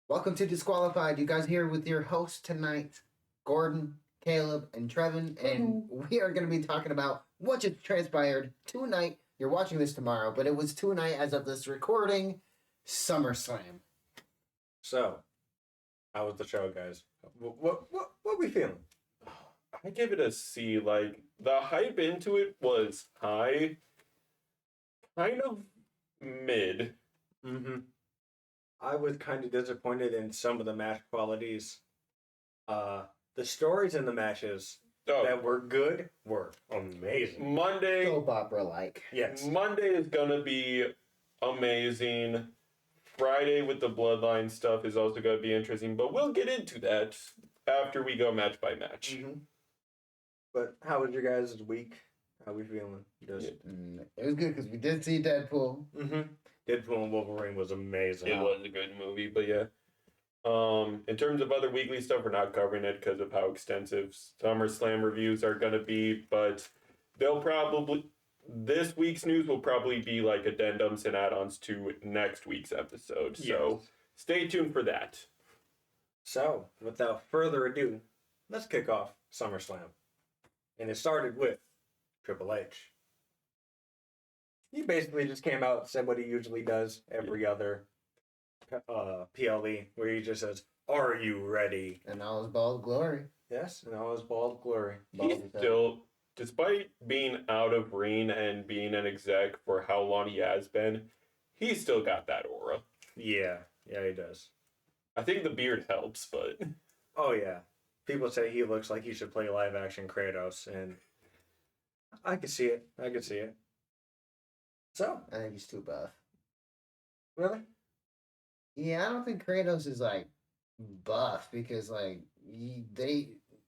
Welcome to DisQualified. You guys here with your hosts tonight, Gordon, Caleb, and Trevin, and we are going to be talking about what just transpired tonight. You're watching this tomorrow, but it was tonight as of this recording, SummerSlam. So, how was the show, guys? What we feeling? I give it a C. Like, the hype into it was high, kind of mid. Mm-hmm. I was kind of disappointed in some of the match qualities. The stories in the matches that were good were amazing. Monday, Soap opera-like. Yes. Monday is gonna be amazing. Friday with the Bloodline stuff is also gonna be interesting, but we'll get into that after we go match by match. Mm-hmm. But how was your guys' week? How we feeling? Just... It was good because we did see Deadpool. Mm-hmm. Deadpool and Wolverine was amazing. It was a good movie, but yeah. In terms of other weekly stuff, we're not covering it because of how extensive SummerSlam reviews are going to be, but they'll probably... This week's news will probably be like addendums and add-ons to next week's episode, so stay tuned for that. So, without further ado, let's kick off SummerSlam. And it started with Triple H. He basically just came out and said what he usually does every other PLE, where he just says, "Are you ready?" And all his bald glory. Yes, and all his bald glory. He's still, despite being out of ring and being an exec for how long he has been, he's still got that aura. Yeah, he does. I think the beard helps, but... Oh, yeah. People say he looks like he should play live-action Kratos, and I can see it. So? I think he's too buff. Really? Yeah, I don't think Kratos is, like, buff because, like,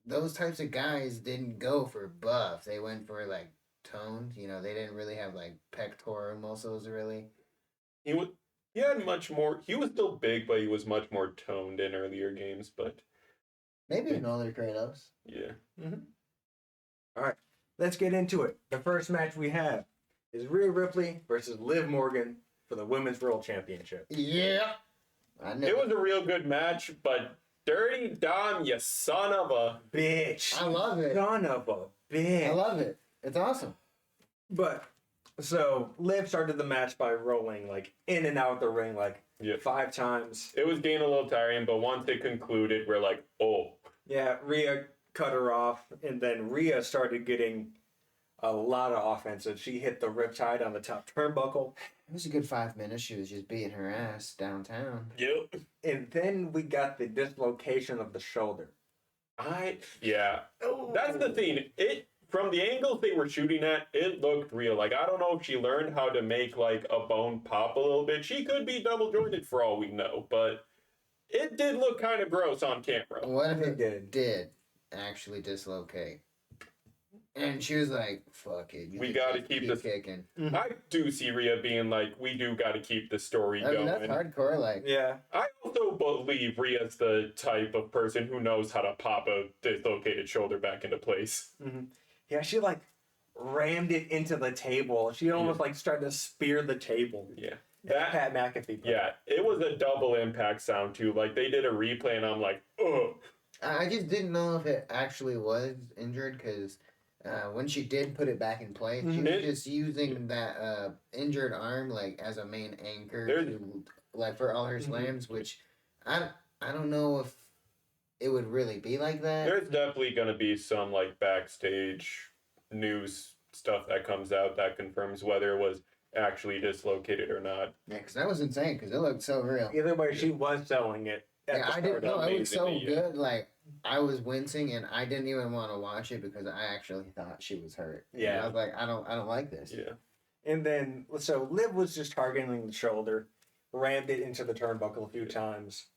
those types of guys didn't go for buff. They went for, like, toned. You know, they didn't really have, like, pectoral muscles, really. He had much more... He was still big, but he was much more toned in earlier games, but... Maybe an older Kratos. Yeah. Mm-hmm. All right, let's get into it. The first match we have is Rhea Ripley versus Liv Morgan for the Women's World Championship. Yeah. It was a real good match, but Dirty Dom, you son of a... bitch. I love it. Son of a bitch. I love it. It's awesome. But, so, Liv started the match by rolling, like, in and out the ring, like, 5 times. It was getting a little tiring, but once it concluded, we're like, oh. Yeah, Rhea cut her off, and then Rhea started getting a lot of offensive. She hit the riptide on the top turnbuckle. It was a good 5 minutes. She was just beating her ass downtown. Yep. And then we got the dislocation of the shoulder. That's the thing. From the angles they were shooting at, it looked real. Like, I don't know if she learned how to make, like, a bone pop a little bit. She could be double jointed for all we know, but it did look kind of gross on camera. What if it did actually dislocate? And she was like, fuck it. We got to keep this kicking. I do see Rhea being like, we do got to keep the story going. That's hardcore. Like, yeah. I also believe Rhea's the type of person who knows how to pop a dislocated shoulder back into place. Mm-hmm. Yeah, she like rammed it into the table. She almost like started to spear the table. Yeah. That Pat McAfee. Yeah, it was a double impact sound too. Like, they did a replay and I'm like, ugh. I just didn't know if it actually was injured because when she did put it back in place, she was just using that injured arm like as a main anchor for all her slams, which I don't know if it would really be like that. There's definitely going to be some like backstage news stuff that comes out that confirms whether it was actually dislocated or not. Yeah, because that was insane because it looked so real. Either way, she was selling it. I didn't know it was so good. Like, I was wincing and I didn't even want to watch it because I actually thought she was hurt. Yeah, and I was like, I don't like this. Yeah. And then so Liv was just targeting the shoulder, rammed it into the turnbuckle a few times,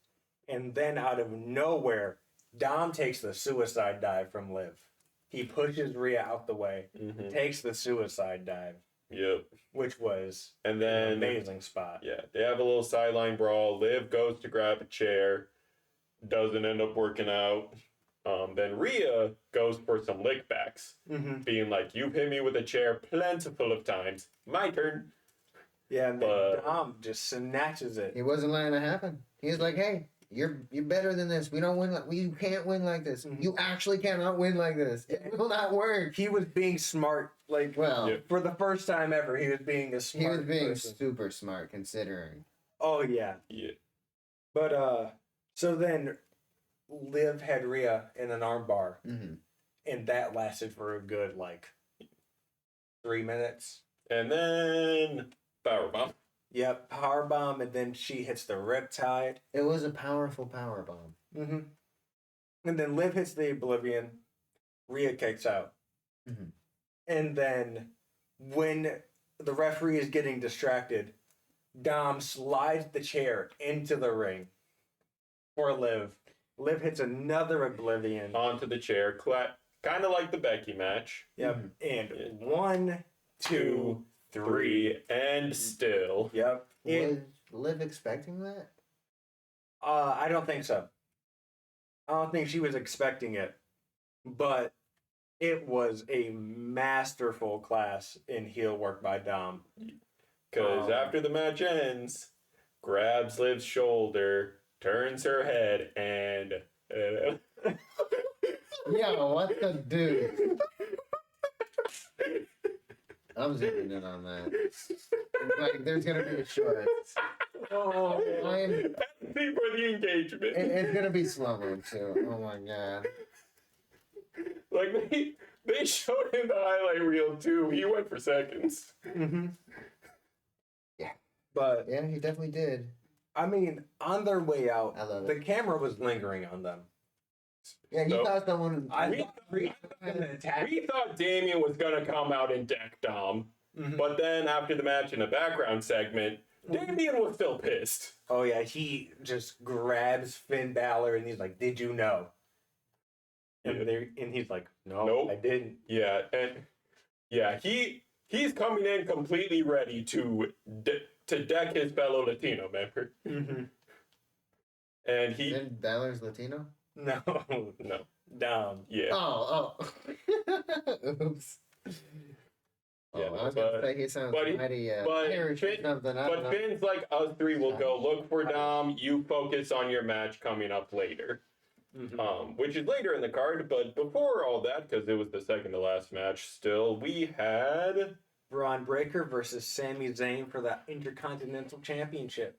and then out of nowhere, Dom takes the suicide dive from Liv. He pushes Rhea out the way, takes the suicide dive. Yep. Which was an amazing spot. Yeah. They have a little sideline brawl. Liv goes to grab a chair. Doesn't end up working out. Then Rhea goes for some lickbacks. Being like, you've hit me with a chair plentiful of times. My turn. Yeah, and then Dom just snatches it. He wasn't letting it happen. He was like, hey, you're better than this. We don't win. We can't win like this. Mm-hmm. You actually cannot win like this. It will not work. He was being smart. Like, well, for the first time ever, he was being a smart. He was being super smart, considering. Oh yeah. But so then, Liv had Rhea in an armbar, and that lasted for a good 3 minutes, and then powerbomb. Yep, powerbomb, and then she hits the riptide. It was a powerful powerbomb. And then Liv hits the Oblivion. Rhea kicks out. And then when the referee is getting distracted, Dom slides the chair into the ring for Liv. Liv hits another Oblivion. Onto the chair. Kind of like the Becky match. Yep. And 1, 2, 3, and still. Yep. Was Liv expecting that? I don't think so. I don't think she was expecting it. But it was a masterful class in heel work by Dom. Because after the match ends, grabs Liv's shoulder, turns her head, and... Yo, what the dude? I'm zooming in on that. There's gonna be a short. Oh, for the engagement. It's gonna be slow-mo too. Oh my god. They showed him the highlight reel too. He went for seconds. Yeah. But yeah, he definitely did. I mean, on their way out, I love it. The camera was lingering on them. Yeah, you thought someone. We thought Damien was gonna come out and deck Dom, but then after the match in the background segment, Damien was still pissed. Oh yeah, he just grabs Finn Balor and he's like, "Did you know?" And he's like, "No, I didn't." Yeah, and he's coming in completely ready to deck his fellow Latino member. And Finn Balor's Latino? No. Dom. Yeah. Oh. Oops. Yeah, I was gonna say he sounds mighty Irish or something. But Finn's like, us three will go look for Dom. You focus on your match coming up later. Which is later in the card, but before all that, because it was the second to last match still, we had... Braun Breaker versus Sami Zayn for the Intercontinental Championship.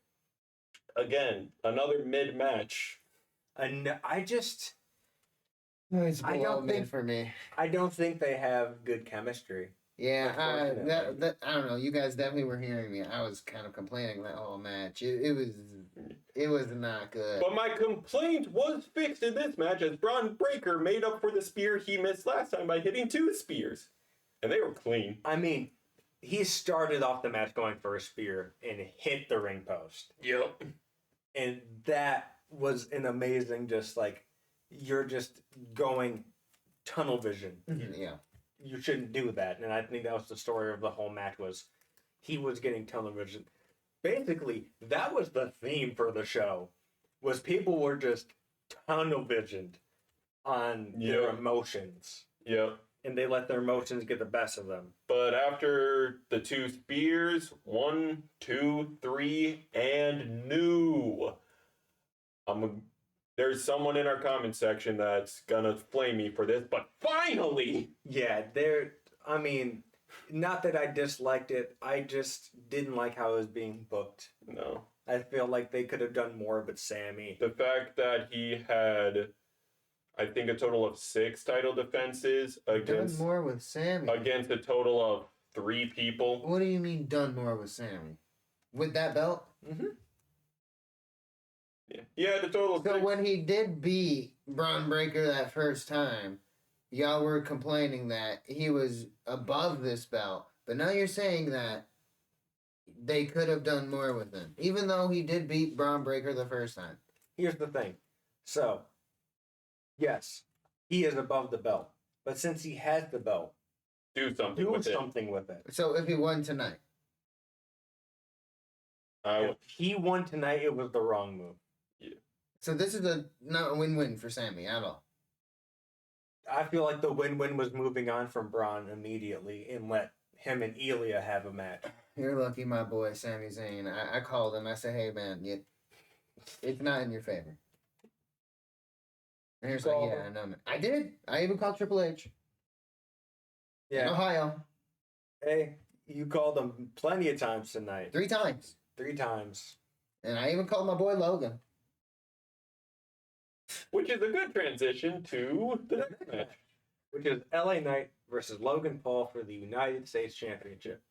Again, another mid-match. And it's below mid for me. I don't think they have good chemistry. Yeah, I don't know. You guys definitely were hearing me. I was kind of complaining that whole match. It was not good. But my complaint was fixed in this match as Braun Breaker made up for the spear he missed last time by hitting 2 spears. And they were clean. I mean, he started off the match going for a spear and hit the ring post. Yep. And that was an amazing, you're just going tunnel vision. Yeah. You shouldn't do that. And I think that was the story of the whole match was he was getting tunnel vision. Basically, that was the theme for the show, was people were just tunnel visioned on their emotions. Yep. And they let their emotions get the best of them. But after the 2 spears, 1, 2, 3, and new. There's someone in our comment section that's gonna flame me for this, but finally! Yeah, not that I disliked it, I just didn't like how it was being booked. No. I feel like they could have done more with Sammy. The fact that he had, I think, a total of 6 title defenses against... Done more with Sammy? Against a total of 3 people. What do you mean done more with Sammy? With that belt? Yeah, the total of 6. So when he did beat Braun Breaker that first time, y'all were complaining that he was above this belt. But now you're saying that they could have done more with him, even though he did beat Braun Breaker the first time. Here's the thing. So, yes, he is above the belt. But since he has the belt, do something with it. So if he won tonight? If he won tonight, it was the wrong move. Yeah. So this is not a win-win for Sammy at all. I feel like the win-win was moving on from Braun immediately and let him and Ilya have a match. You're lucky, my boy, Sami Zayn. I called him. I said, hey, man, it's not in your favor. And he's like, yeah, I know. I did. I even called Triple H. Yeah. In Ohio. Hey, you called him plenty of times tonight. 3 times. 3 times. And I even called my boy Logan. Which is a good transition to the next match. Which is LA Knight versus Logan Paul for the United States Championship.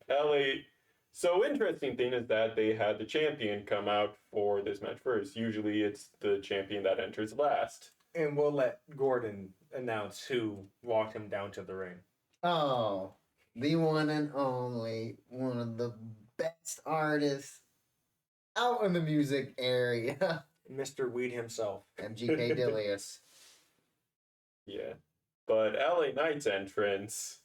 So interesting thing is that they had the champion come out for this match first. Usually it's the champion that enters last. And we'll let Gordon announce who walked him down to the ring. Oh, the one and only, one of the best artists out in the music area. Mr. Weed himself. MGK Dilius. Yeah. But LA Knight's entrance,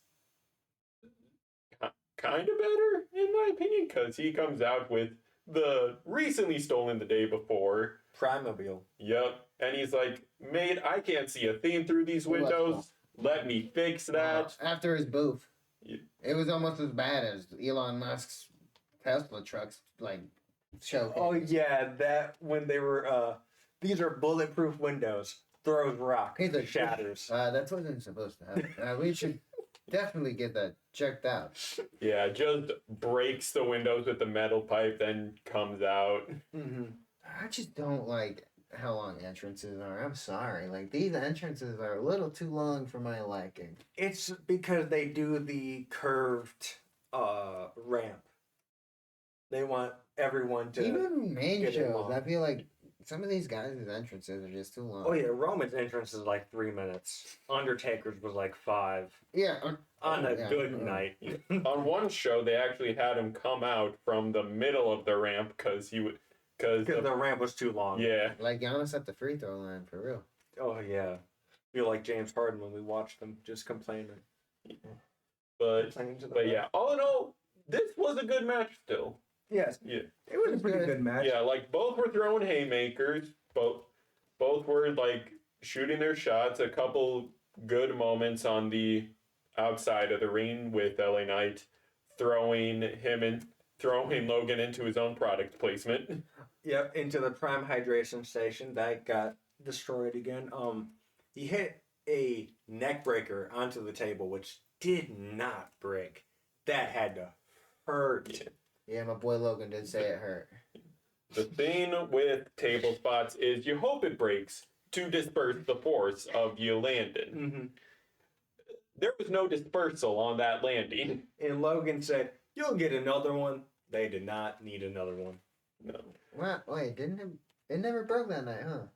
kind of better, in my opinion, because he comes out with the recently stolen the day before Primobile. Yep. And he's like, mate, I can't see a theme through these windows. Let me fix that. After his booth. Yeah. It was almost as bad as Elon Musk's Tesla trucks, like, show. Oh, yeah, that when they were, these are bulletproof windows. Throws rock. He's like, shatters. That wasn't supposed to happen. We should definitely get that checked out. Yeah, just breaks the windows with the metal pipe, then comes out. Mm-hmm. I just don't like how long entrances are. I'm sorry. Like, these entrances are a little too long for my liking. It's because they do the curved ramp. They want everyone to... Even main shows, I feel like some of these guys' entrances are just too long. Oh, yeah, Roman's entrance is like 3 minutes. Undertaker's was like 5. Yeah. On a good night. On one show, they actually had him come out from the middle of the ramp because he would... Because the ramp was too long. Yeah. Like Giannis at the free throw line, for real. Oh, yeah. Feel like James Harden when we watched him just complaining. But yeah, all in all, this was a good match still. Yes. Yeah. It was a pretty good match. Yeah, like both were throwing haymakers. Both were like shooting their shots. A couple good moments on the outside of the ring with LA Knight throwing Logan into his own product placement. Yep, into the prime hydration station. That got destroyed again. He hit a neck breaker onto the table, which did not break. That had to hurt. Yeah, my boy Logan did say it hurt. The thing with table spots is you hope it breaks to disperse the force of you landing. Mm-hmm. There was no dispersal on that landing. And Logan said, "You'll get another one." They did not need another one. No. What? Wait, didn't it never broke that night, huh?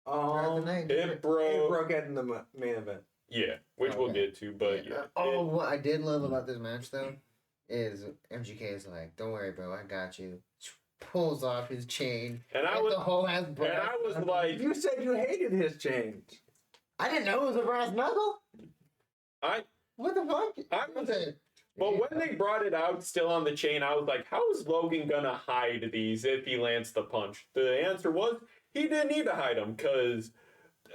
It broke at the main event. Yeah, which we'll get to, but yeah. What I did love about this match though is MGK is like, "Don't worry, bro, I got you." Pulls off his chain, and I was like, "You said you hated his chains." I didn't know it was a brass knuckle. What the fuck? But when they brought it out still on the chain, I was like, how is Logan gonna hide these if he lands the punch? The answer was he didn't need to hide them because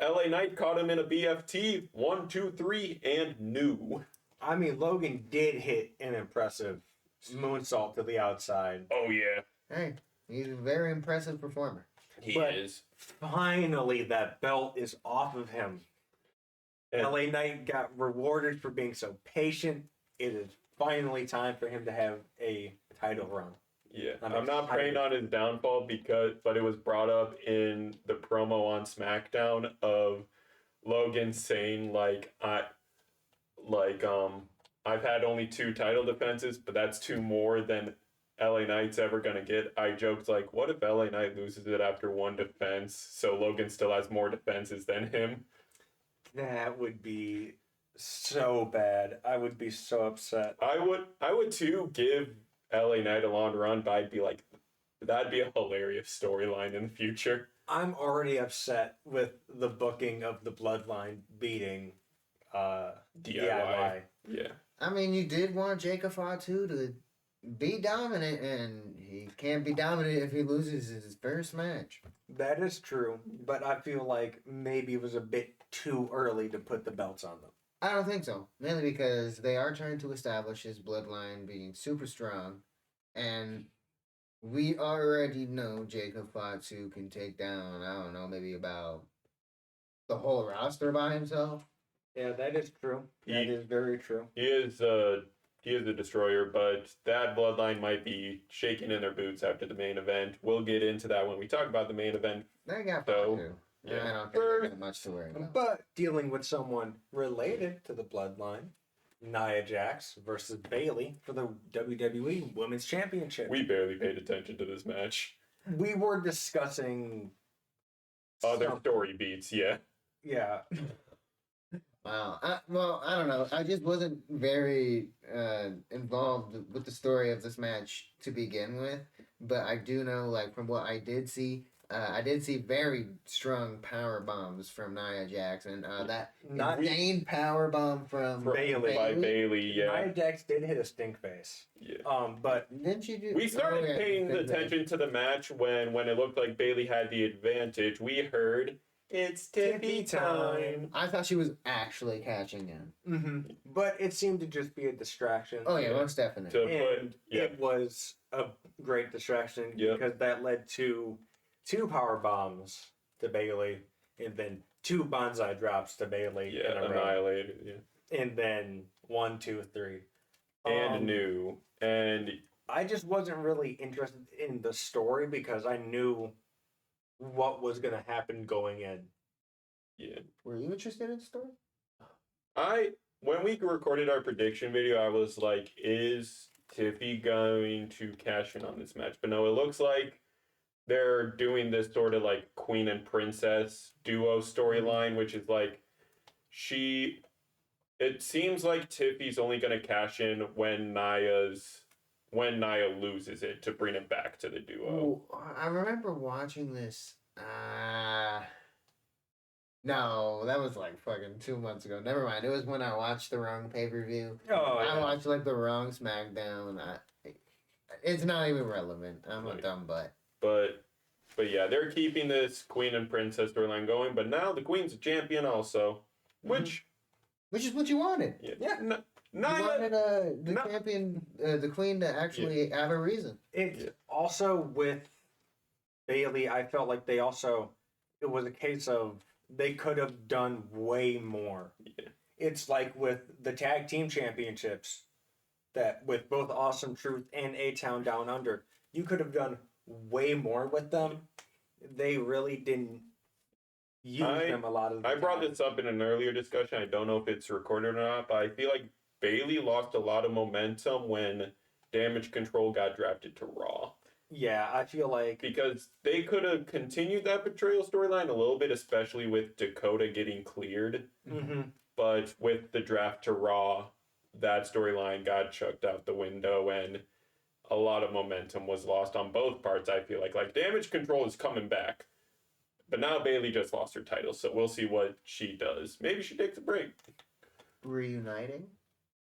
LA Knight caught him in a BFT 1, 2, 3 and knew. I mean, Logan did hit an impressive moonsault to the outside. Oh yeah. Hey, he's a very impressive performer. He is. Finally, that belt is off of him. And LA Knight got rewarded for being so patient. It is finally time for him to have a title run. Yeah, I'm not praying on his downfall but it was brought up in the promo on SmackDown of Logan saying I've had only 2 title defenses, but that's 2 more than LA Knight's ever gonna get. I joked like, what if LA Knight loses it after 1 defense, so Logan still has more defenses than him? That would be so bad. I would be so upset. I would too give LA Knight a long run, but I'd be like, that'd be a hilarious storyline in the future. I'm already upset with the booking of the Bloodline beating DIY. Yeah. I mean, you did want Jacob Fatu to be dominant, and he can't be dominant if he loses his first match. That is true, but I feel like maybe it was a bit too early to put the belts on them. I don't think so. Mainly because they are trying to establish his bloodline being super strong. And We already know Jacob Fatu can take down, I don't know, maybe about the whole roster by himself. Yeah, that is true. That is very true. He is a destroyer, but that bloodline might be shaking in their boots after the main event. We'll get into that when we talk about the main event. They got So, Fatu. yeah. I don't think they got much to worry about. But dealing with someone related to the bloodline, Nia Jax versus Bayley for the WWE Women's Championship. We barely paid attention to this match. We were discussing other story beats, yeah. Yeah. Wow. I don't know. I just wasn't very involved with the story of this match to begin with. But I do know, like, from what I did see very strong power bombs from Nia Jax. And that insane power bomb from Bayley. By Bayley, yeah. Nia Jax did hit a stink face. Yeah. But didn't she do? We started paying attention to the match when it looked like Bayley had the advantage. We heard, it's Tippy time. I thought she was actually catching him. Mm-hmm. But it seemed to just be a distraction. Oh, yeah, most definitely. It was a great distraction because that led to 2 power bombs to Bayley and then 2 bonsai drops to Bayley. Yeah, annihilated. Yeah. And then 1, 2, 3. And new. And I just wasn't really interested in the story because I knew what was going to happen going in. Yeah. Were you interested in the story? When we recorded our prediction video, I was like, is Tiffy going to cash in on this match? But no, it looks like they're doing this sort of like queen and princess duo storyline, which is like it seems like Tiffy's only going to cash in when Nia loses it to bring it back to the duo. Ooh, I remember watching this. No, that was like fucking 2 months ago. Never mind. It was when I watched the wrong pay-per-view. I watched like the wrong SmackDown. It's not even relevant. I'm a dumb butt. But yeah, they're keeping this queen and princess storyline going. But now the queen's a champion also, which is what you wanted. Yeah. You wanted the champion, the queen, to actually have a reason. Also with Bayley, I felt like it was a case of they could have done way more. Yeah. It's like with the tag team championships, that with both Awesome Truth and A-Town Down Under, you could have done way more with them. They really didn't use them a lot of the time. I brought this up in an earlier discussion. I don't know if it's recorded or not, but I feel like Bayley lost a lot of momentum when Damage Control got drafted to Raw. Yeah, I feel like... Because they could have continued that betrayal storyline a little bit, especially with Dakota getting cleared. Mm-hmm. But with the draft to Raw, that storyline got chucked out the window and a lot of momentum was lost on both parts, I feel like. Like, Damage Control is coming back. But now Bayley just lost her title, so we'll see what she does. Maybe she takes a break. Reuniting?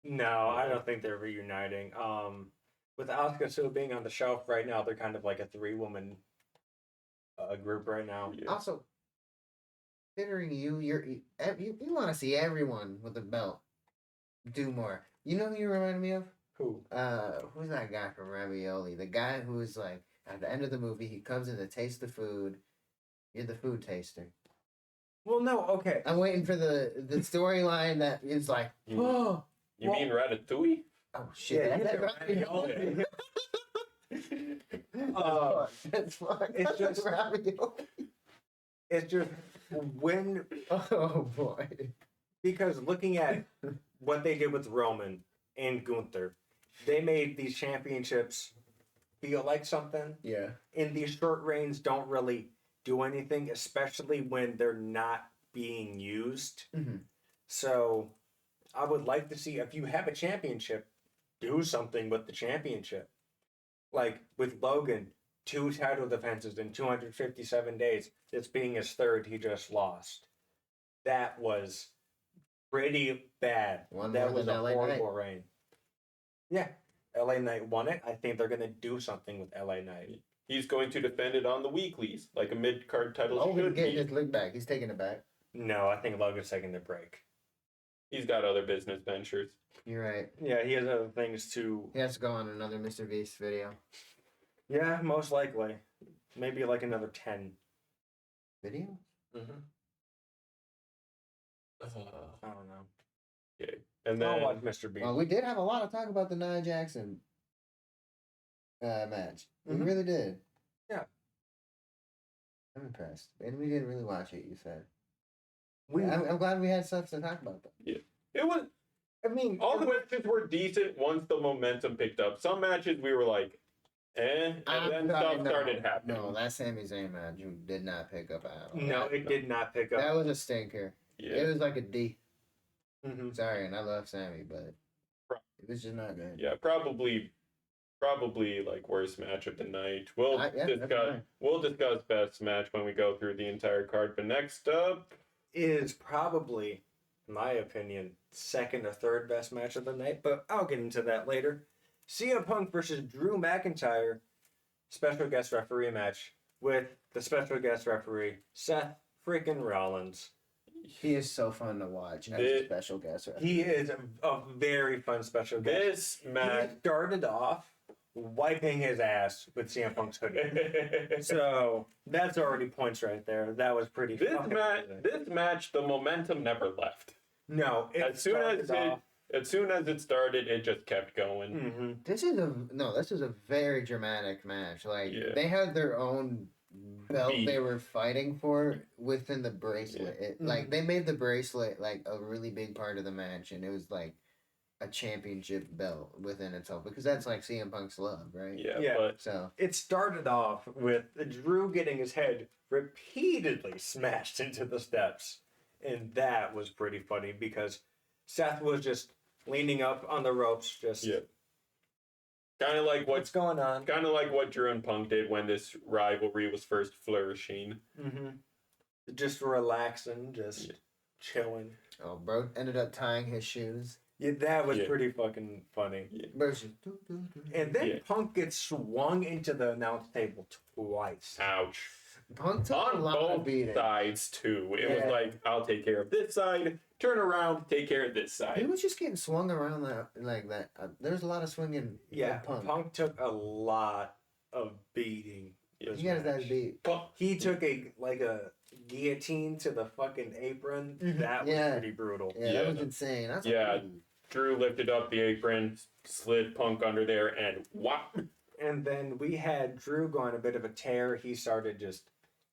No, I don't think they're reuniting. With Asuka still being on the shelf right now, they're kind of like a 3-woman group right now. Yeah. Also, considering you want to see everyone with a belt do more. You know who you remind me of? Who? Who's that guy from Ravioli? The guy who's like, at the end of the movie, he comes in to taste the food. You're the food taster. Well, no, okay. I'm waiting for the storyline that is like, You mean Ratatouille? Oh, shit. Yeah, that's Ravioli. That's fucked. It's just Ravioli. It's just when... Oh, boy. Because looking at what they did with Roman and Gunther, they made these championships feel like something. Yeah. And these short reigns don't really do anything, especially when they're not being used. Mm-hmm. So I would like to see, if you have a championship, do something with the championship. Like with Logan, 2 title defenses in 257 days. This being his 3rd, he just lost. That was pretty bad. That was a horrible reign. Yeah, LA Knight won it. I think they're going to do something with LA Knight. He's going to defend it on the weeklies, like a mid-card title should be. Logan's getting his leg back. He's taking it back. No, I think Logan's taking the break. He's got other business ventures. You're right. Yeah, he has other things to... He has to go on another Mr. Beast video. Yeah, most likely. Maybe like another 10. Video? Mm-hmm. I don't know. Okay. And I'll then watch Mr. Beast. Well, we did have a lot of talk about the Nia Jackson match. We really did. Yeah. I'm impressed. And we didn't really watch it, you said. We, I'm glad we had stuff to talk about, though. yeah, it was. I mean, All the matches were decent once the momentum picked up. Some matches we were like, and then stuff started happening. No, that Sami Zayn match did not pick up at all. No, it did not pick up. That was a stinker. Yeah. It was like a D. Mm-hmm. Sorry, and I love Sammy, but it was just not good. Yeah, probably like worst match of the night. We'll discuss best match when we go through the entire card. But next up is probably, in my opinion, second or third best match of the night, but I'll get into that later. CM Punk versus Drew McIntyre, special guest referee match with the special guest referee, Seth freaking Rollins. He is so fun to watch as a special guest referee. He is a very fun special guest. this match He started off wiping his ass with CM Punk's hoodie. So that's already points right there. That was pretty this match, the momentum never left. No, as soon as it started, it just kept going. Mm-hmm. This is a very dramatic match. Like they had their own belt they were fighting for within the bracelet. Like they made the bracelet like a really big part of the match, and it was like a championship belt within itself because that's like CM Punk's love, right? Yeah. But so it started off with Drew getting his head repeatedly smashed into the steps, and that was pretty funny because Seth was just leaning up on the ropes, just kind of like what's going on. Kind of like what Drew and Punk did when this rivalry was first flourishing. Mm-hmm. Just relaxing, just chilling. Oh, bro ended up tying his shoes. Yeah, that was pretty fucking funny. Yeah. And then Punk gets swung into the announce table twice. Ouch. Punk took on a lot both of beating. sides too. It was like, I'll take care of this side, turn around, take care of this side. He was just getting swung around like that. There's a lot of swinging. Yeah, Punk took a lot of beating. He got his ass beat. He took a guillotine to the fucking apron. That was pretty brutal. Yeah, that was insane. I was like, Drew lifted up the apron, slid Punk under there, and whop. And then we had Drew go on a bit of a tear. He started just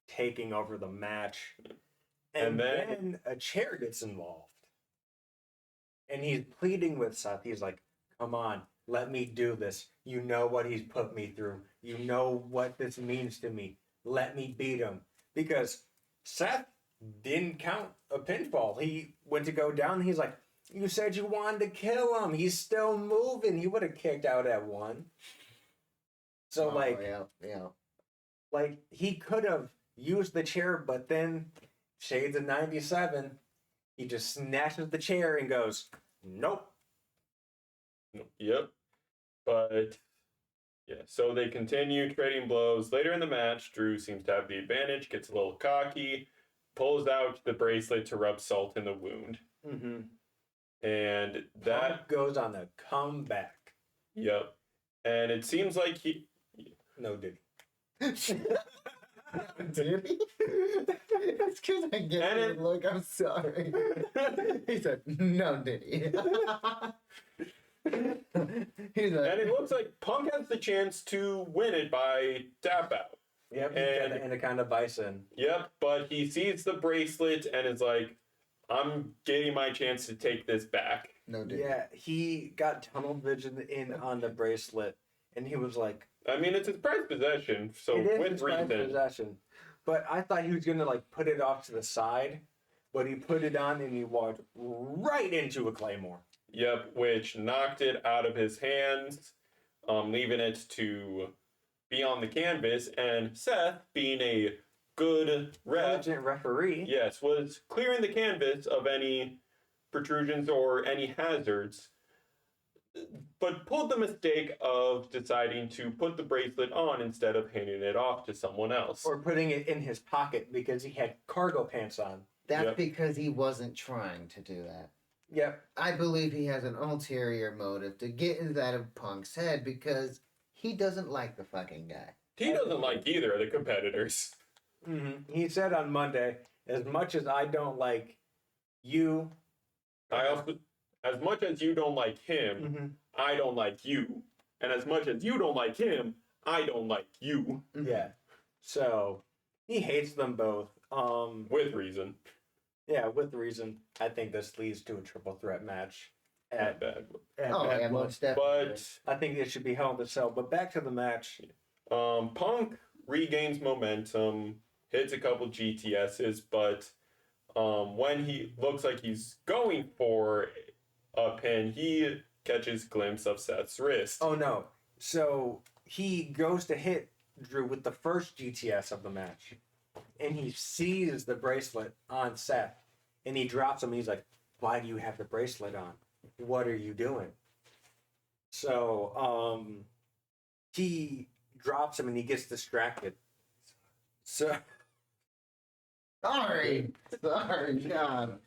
taking over the match. And then a chair gets involved. And he's pleading with Seth. He's like, come on, let me do this. You know what he's put me through. You know what this means to me. Let me beat him. Because Seth didn't count a pinfall. He went to go down. And he's like, you said you wanted to kill him. He's still moving. He would have kicked out at one. So, like, he could have used the chair, but then, shades of 97, he just snatches the chair and goes, nope. Yep. But, so they continue trading blows. Later in the match, Drew seems to have the advantage, gets a little cocky, pulls out the bracelet to rub salt in the wound. Mm-hmm. And that Punk goes on a comeback. Yep. And it seems like he... No, did he? Did he? That's because I get it. Look, I'm sorry. He said, no, did he? He's like, and it looks like Punk has the chance to win it by tap out. Yep, and Anaconda Bison. Yep, but he sees the bracelet and is like, I'm getting my chance to take this back. No, dude. Yeah, he got tunnel vision in on the bracelet, and he was like, I mean, it's his prized possession, so it is with his reason. Prized possession. But I thought he was gonna like put it off to the side, but he put it on and he walked right into a Claymore. Yep, which knocked it out of his hands, leaving it to be on the canvas. And Seth, being a good intelligent referee, yes, was clearing the canvas of any protrusions or any hazards, but pulled the mistake of deciding to put the bracelet on instead of handing it off to someone else. Or putting it in his pocket because he had cargo pants on. That's because he wasn't trying to do that. Yep. I believe he has an ulterior motive to get into that of Punk's head because he doesn't like the fucking guy. He doesn't like either of the competitors. Mm-hmm. He said on Monday, as much as I don't like you, As much as you don't like him, I don't like you. And as much as you don't like him, I don't like you. Yeah. So he hates them both. With reason. Yeah, with reason. I think this leads to a triple threat match. At Bad Most definitely. But I think it should be Hell in the Cell. But back to the match. Punk regains momentum, hits a couple GTSs, but when he looks like he's going for a pin, he catches a glimpse of Seth's wrist. Oh no. So he goes to hit Drew with the first GTS of the match. And he sees the bracelet on Seth. And he drops him and he's like, why do you have the bracelet on? What are you doing? So he drops him and he gets distracted. So Sorry, God.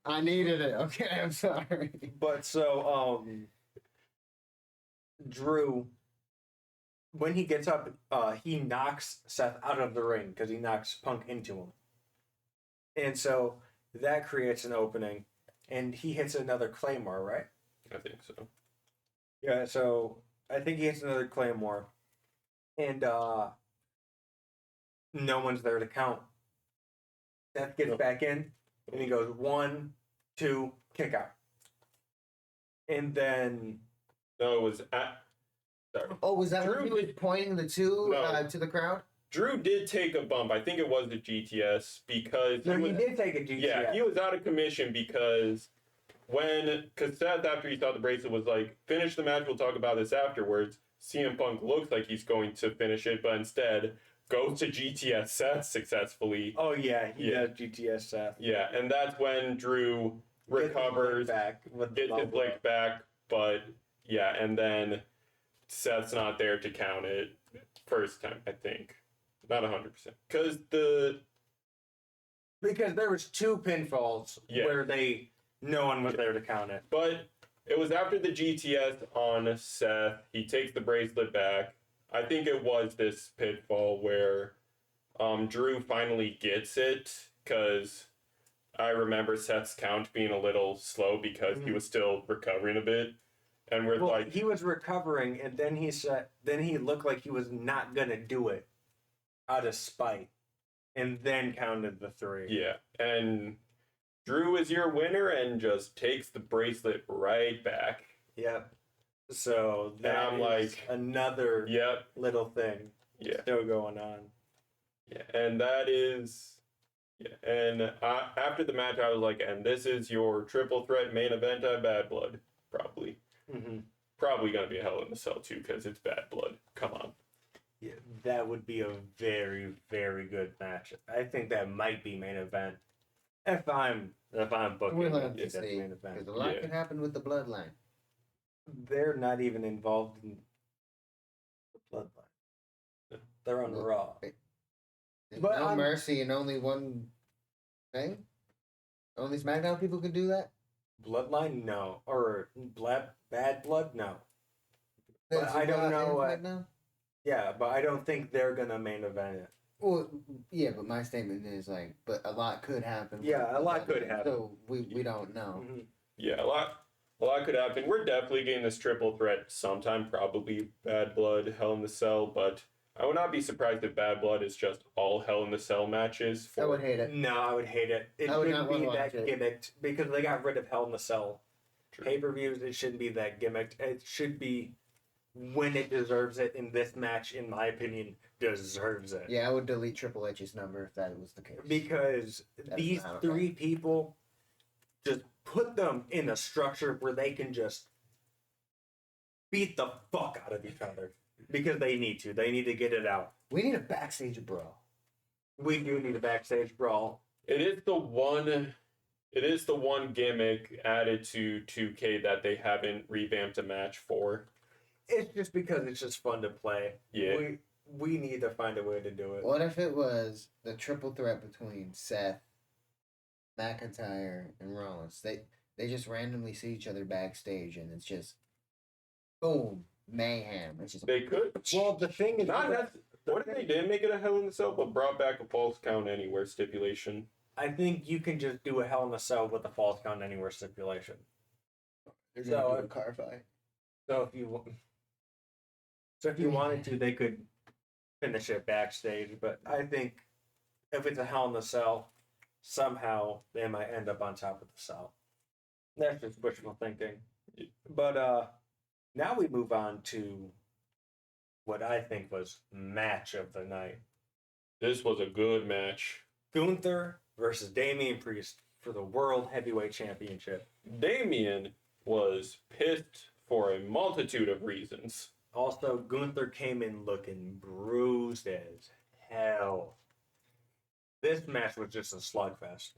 I needed it. Okay, I'm sorry. But so Drew, when he gets up, he knocks Seth out of the ring because he knocks Punk into him. And so that creates an opening. And he hits another Claymore, right? I think so. Yeah, so I think he hits another Claymore. And no one's there to count. Seth gets back in, and he goes 1, 2, kick out. And then... No, it was sorry. Oh, was that Drew when he was pointing the two to the crowd? Drew did take a bump. I think it was the GTS because... he did take a GTS. Yeah, he was out of commission because Seth, after he saw the bracelet, was like, finish the match, we'll talk about this afterwards. CM Punk looks like he's going to finish it, but instead goes to GTS Seth successfully. Oh, yeah, he does GTS Seth. Yeah, and that's when Drew recovers, gets his blick back, but yeah, and then Seth's not there to count it first time, I think. Not 100%. Because there was 2 pinfalls where no one was there to count it. But it was after the GTS on Seth. He takes the bracelet back. I think it was this pitfall where Drew finally gets it because I remember Seth's count being a little slow because he was still recovering a bit. And he was recovering, and then he looked like he was not gonna do it out of spite, and then counted the 3. Yeah, and Drew is your winner and just takes the bracelet right back. Yep. So that is like another little thing still going on. Yeah, and that is... Yeah, and after the match, I was like, and this is your triple threat main event at Bad Blood, probably. Mm-hmm. Probably going to be a Hell in a Cell, too, because it's Bad Blood. Come on. Yeah, that would be a very, very good match. I think that might be main event. If I'm booking, we'll have to see, main event. Because a lot can happen with the bloodline. They're not even involved in the bloodline. They're on Raw. But no mercy and only one thing? Only SmackDown people can do that? Bloodline? No. Or Bad Blood? No. But I don't know what... Yeah, but I don't think they're going to main event it. Well, yeah, but my statement is like, but a lot could happen. Yeah, a lot could happen. So we don't know. Mm-hmm. Yeah, a lot could happen. We're definitely getting this triple threat sometime, probably Bad Blood, Hell in the Cell, but I would not be surprised if Bad Blood is just all Hell in the Cell matches. I would hate it. No, I would hate it. It shouldn't be that gimmicked because they got rid of Hell in the Cell. Pay-per-views, it shouldn't be that gimmicked. It should be when it deserves it, and this match, in my opinion, deserves it. Yeah, I would delete Triple H's number if that was the case. Because these 3 people, just put them in a structure where they can just beat the fuck out of each other. Because they need to. They need to get it out. We need a backstage brawl. We do need a backstage brawl. It is the one gimmick added to 2K that they haven't revamped a match for. It's just because it's just fun to play. Yeah. We need to find a way to do it. What if it was the triple threat between Seth, McIntyre, and Rollins? They just randomly see each other backstage, and it's just boom. mayhem. It's just They could. Well, the thing is, Not that. What if they didn't make it a Hell in a Cell, but brought back a false count anywhere stipulation? I think you can just do a Hell in a Cell with a false count anywhere stipulation. they're So, gonna do a car fight. So if you wanted to, they could finish it backstage. But I think if it's a Hell in a Cell, somehow they might end up on top of the cell. That's just wishful thinking. But now we move on to what I think was match of the night. This was a good match. Gunther versus Damian Priest for the World Heavyweight Championship. Damian was pissed for a multitude of reasons. Also, Gunther came in looking bruised as hell. This match was just a slugfest.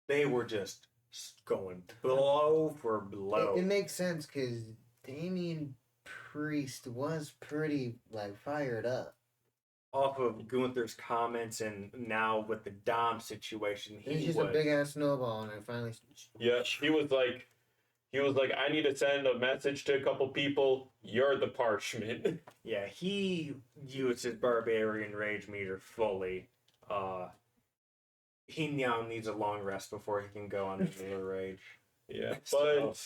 They were just going blow for blow. It makes sense because Damian Priest was pretty fired up. Off of Gunther's comments, and now with the Dom situation, He's just a big ass snowball, and it finally. Yeah, he was like, I need to send a message to a couple people. You're the parchment. Yeah, he used his barbarian rage meter fully. He now needs a long rest before he can go on another rage. Yeah, but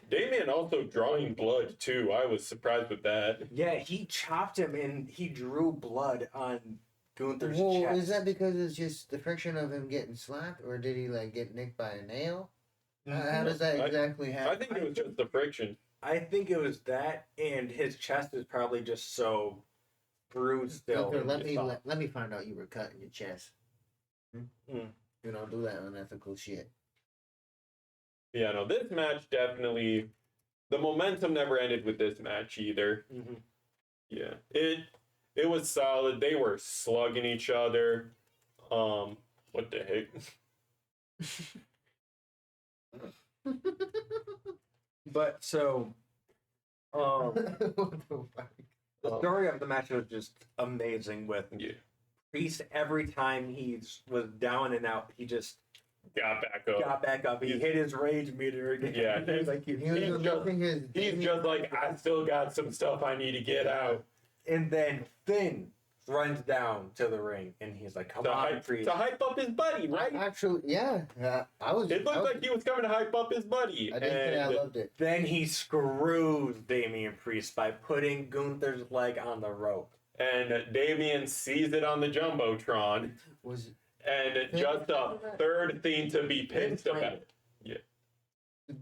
Damian also drawing blood too. I was surprised with that. Yeah, he chopped him and he drew blood on Gunther's Well, chest. is that because it's just the friction of him getting slapped, or did he get nicked by a nail? How does that exactly happen? I think it was just the friction. I think it was that, and his chest is probably just so bruised still. Gunther, let me find out you were cut in your chest. Mm. You don't do that unethical shit. Yeah, no, this match definitely. The momentum never ended with this match either. Mm-hmm. Yeah, it was solid. They were slugging each other. What the heck? But so, What the fuck? the story of the match was just amazing. With Yeah. Priest, every time he was down and out, he just Got back up. got back up. He hit his rage meter again. Yeah, he's like, He was lifting his. He's just like, I still got some stuff I need to get out. and then Finn runs down to the ring, and he's like, "Come on, Priest." To hype up his buddy, right? Actually, yeah. I was. It looked like he was coming to hype up his buddy. I did say I loved it. Then he screws Damian Priest by putting Gunther's leg on the rope. And Damian sees it on the Jumbotron. Was And just a third thing to be pissed about.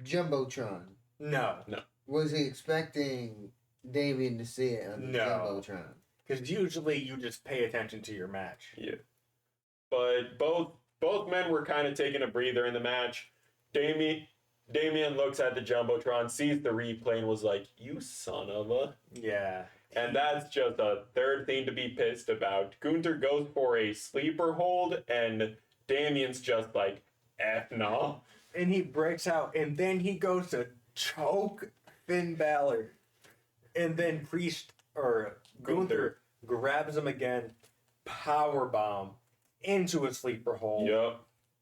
Jumbotron? No. Was he expecting Damian to see it on the Jumbotron? Because usually you just pay attention to your match. Yeah. But both men were kind of taking a breather in the match. Damian looks at the Jumbotron, sees the replay, and was like, "You son of a..." Yeah. And that's just a third thing to be pissed about. Gunther goes for a sleeper hold, and Damian's just like, F no. And he breaks out, and then he goes to choke Finn Balor. And then Gunther grabs him again, powerbomb into a sleeper hold. Yep.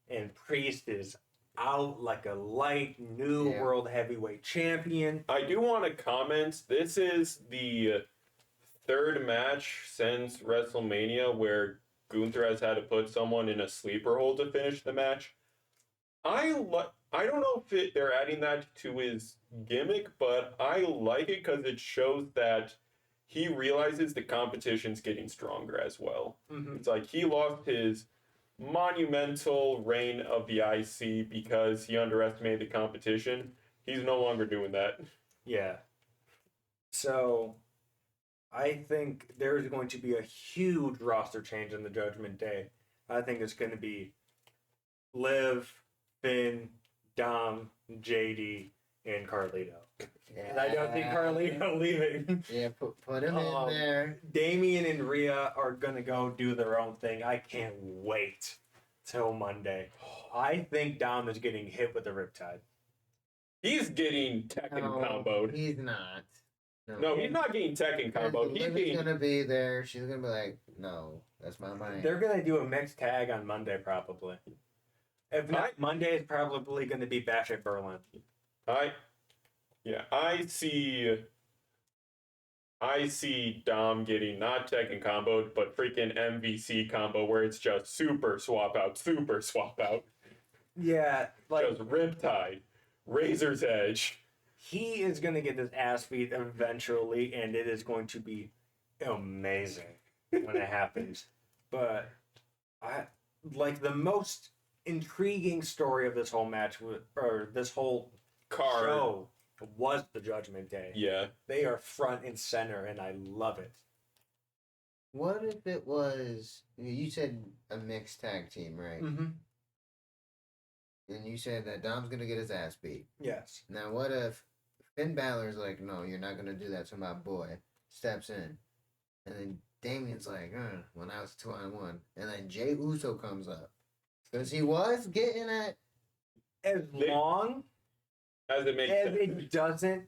And Priest is out like a light, new world heavyweight champion. I do want to comment, this is the third match since WrestleMania where Gunther has had to put someone in a sleeper hold to finish the match. I don't know if they're adding that to his gimmick, but I like it because it shows that he realizes the competition's getting stronger as well. Mm-hmm. It's like he lost his monumental reign of the IC because he underestimated the competition. He's no longer doing that. Yeah. So, I think there's going to be a huge roster change in the Judgment Day. I think it's going to be Liv, Finn, Dom, JD, and Carlito. Yeah. And I don't think Carlito leaving. Yeah, put him in there. Damian and Rhea are going to go do their own thing. I can't wait till Monday. I think Dom is getting hit with a riptide. He's getting Tekken comboed. He's not. No, he's not getting Tekken comboed. He's Liv's gonna be there. She's gonna be like, "No, that's my mind." They're going to do a mixed tag on Monday, probably. If not, Monday is probably going to be Bash at Berlin. I see I see Dom getting not Tekken comboed, but freaking MVC combo where it's just super swap out. Yeah, like Just Riptide, Razor's Edge. he is going to get his ass beat eventually, and it is going to be amazing when it happens. But I like the most intriguing story of this whole match, or this whole Card. show, was the Judgment Day. Yeah. They are front and center, and I love it. What if it was? You said a mixed tag team, right? Mm-hmm. And you said that Dom's gonna get his ass beat. Yes. Now, what if Finn Balor's like, "No, you're not gonna do that," so my boy steps in, and then Damien's like, "When I was 2-on-1," and then Jey Uso comes up because he was getting at. As long As it makes as sense. it doesn't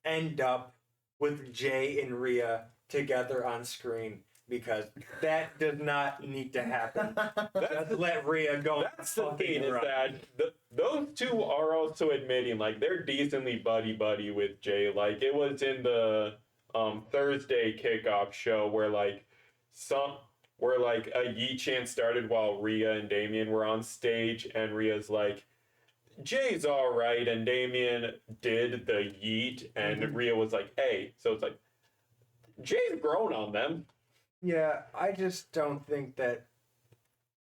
end up with Jay and Rhea together on screen, because that does not need to happen. Just let Rhea go. That's the thing, is that those two are also admitting, like, they're decently buddy with Jay. Like, it was in the Thursday kickoff show where a Yeet chant started while Rhea and Damien were on stage, and Rhea's like, Jay's all right, and Damien did the Yeet, and Rhea was like, hey. So it's like, Jay's grown on them. Yeah, I just don't think that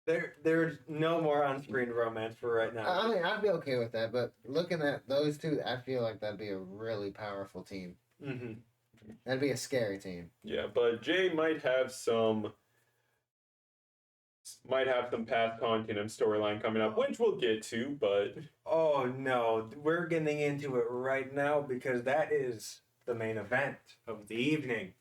there's no more on-screen romance for right now. I mean, I'd be okay with that, but looking at those two, I feel like that'd be a really powerful team. Mm-hmm. That'd be a scary team. Yeah, but Jay might have some past Continent storyline coming up, which we'll get to, but Oh no, we're getting into it right now because that is the main event of the evening.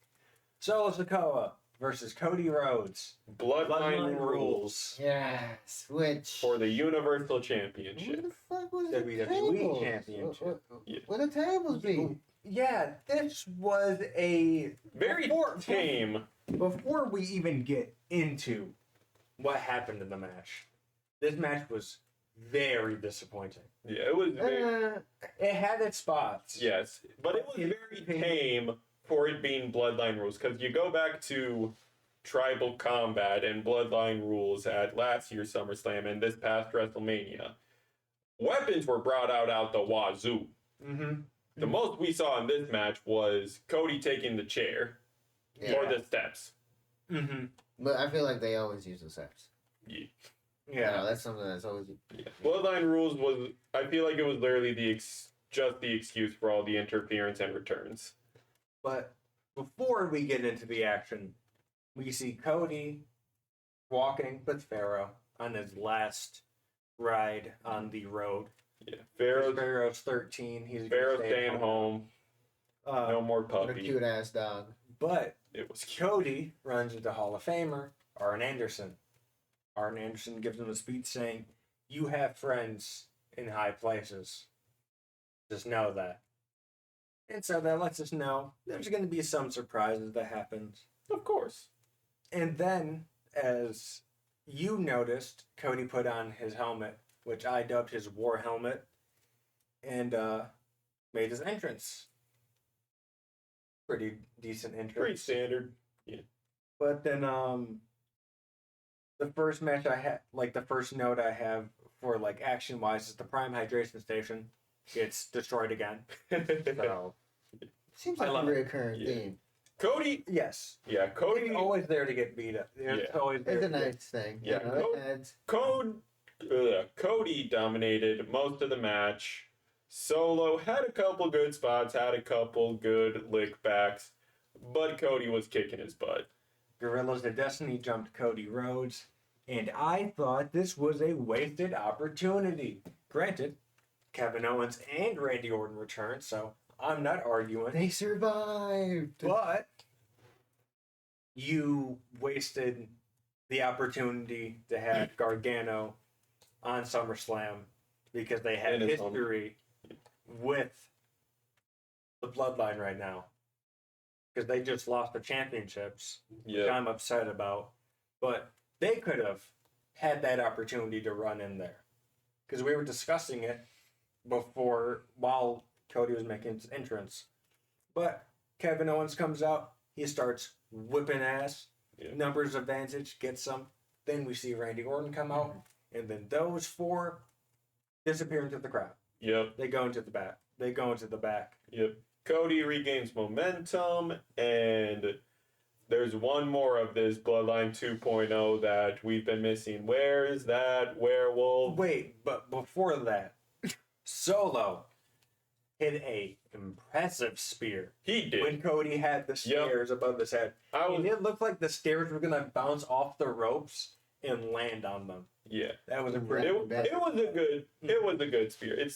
Solo Sikoa versus Cody Rhodes. Bloodline rules Yes, which for the Universal Where Championship. the fuck was the WWE tables? Championship. Where the tables be? Yeah, this was a Very tame. Before we even get into what happened in the match, this match was very disappointing. Yeah, it was very, It had its spots. yes, but it was very tame for it being Bloodline rules, because you go back to Tribal Combat and Bloodline rules at last year's SummerSlam and this past WrestleMania. Weapons were brought out the wazoo. Mm-hmm. The most we saw in this match was Cody taking the chair or the steps. Mm-hmm. But I feel like they always use the steps. Yeah. Yeah, that's something that's always. Yeah. Bloodline rules was, I feel like it was literally just the excuse for all the interference and returns. But before we get into the action, we see Cody walking with Pharaoh on his last ride on the road. Yeah, Pharaoh's 13. He's staying home. No more What a puppy. cute ass dog. But It was cute. Cody runs into Hall of Famer Arn Anderson. Arn Anderson gives him a speech saying, "You have friends in high places. Just know that." And so that lets us know there's going to be some surprises that happens. Of course. And then, as you noticed, Cody put on his helmet, which I dubbed his war helmet, and made his entrance. Pretty decent entrance. Pretty standard. But then, the first match I had, like the first note I have for like action wise, is the Prime Hydration Station gets destroyed again. So Seems I like a love it. recurring theme. Cody. yes, Yeah, Cody. Cody's always there to get beat up. It's Yeah. always there. It's a to get- nice thing. Yeah, You know, Cody dominated most of the match. Solo had a couple good spots, had a couple good lick backs, but Cody was kicking his butt. Gorillas of Destiny jumped Cody Rhodes, and I thought this was a wasted opportunity. Granted, Kevin Owens and Randy Orton returned, so I'm not arguing. They survived. But you wasted the opportunity to have Gargano on SummerSlam because they have In his history with the Bloodline right now. Because they just lost the championships, which Yeah. I'm upset about. But they could have had that opportunity to run in there. Because we were discussing it before, while Cody was making his entrance. But Kevin Owens comes out. He starts whipping ass. Yeah. Numbers advantage, gets some. Then we see Randy Orton come out. And then those four disappear into the crowd. Yep. They go into the back. Yep. Cody regains momentum, and there's one more of this Bloodline 2.0 that we've been missing. Where is that werewolf? Wait, but before that, Solo hit a impressive spear. He did. When Cody had the stairs above his head. And it looked like the stairs were going to bounce off the ropes and land on them. Yeah. That was It was a good spear.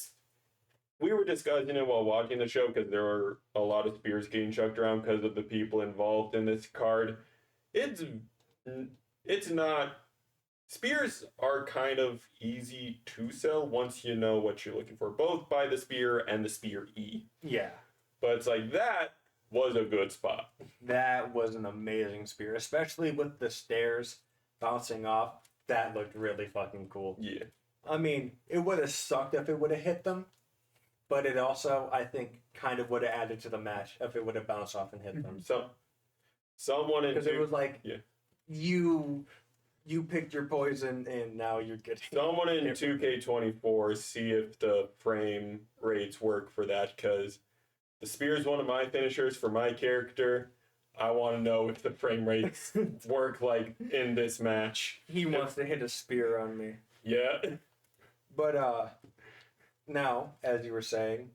We were discussing it while watching the show because there were a lot of spears getting chucked around because of the people involved in this card. It's not. Spears are kind of easy to sell once you know what you're looking for, both by the spear and the spear E. Yeah. But it's like that was a good spot. That was an amazing spear, especially with the stairs bouncing off. That looked really fucking cool. Yeah. I mean, it would have sucked if it would have hit them. But it also, I think, kind of would have added to the match if it would have bounced off and hit them. Someone in because it was like, yeah. you picked your poison and now you're getting. Someone in 2K24 see if the frame rates work for that, because the spear is one of my finishers for my character. I want to know if the frame rates work like in this match. He wants to hit a spear on me. Yeah. But now, as you were saying,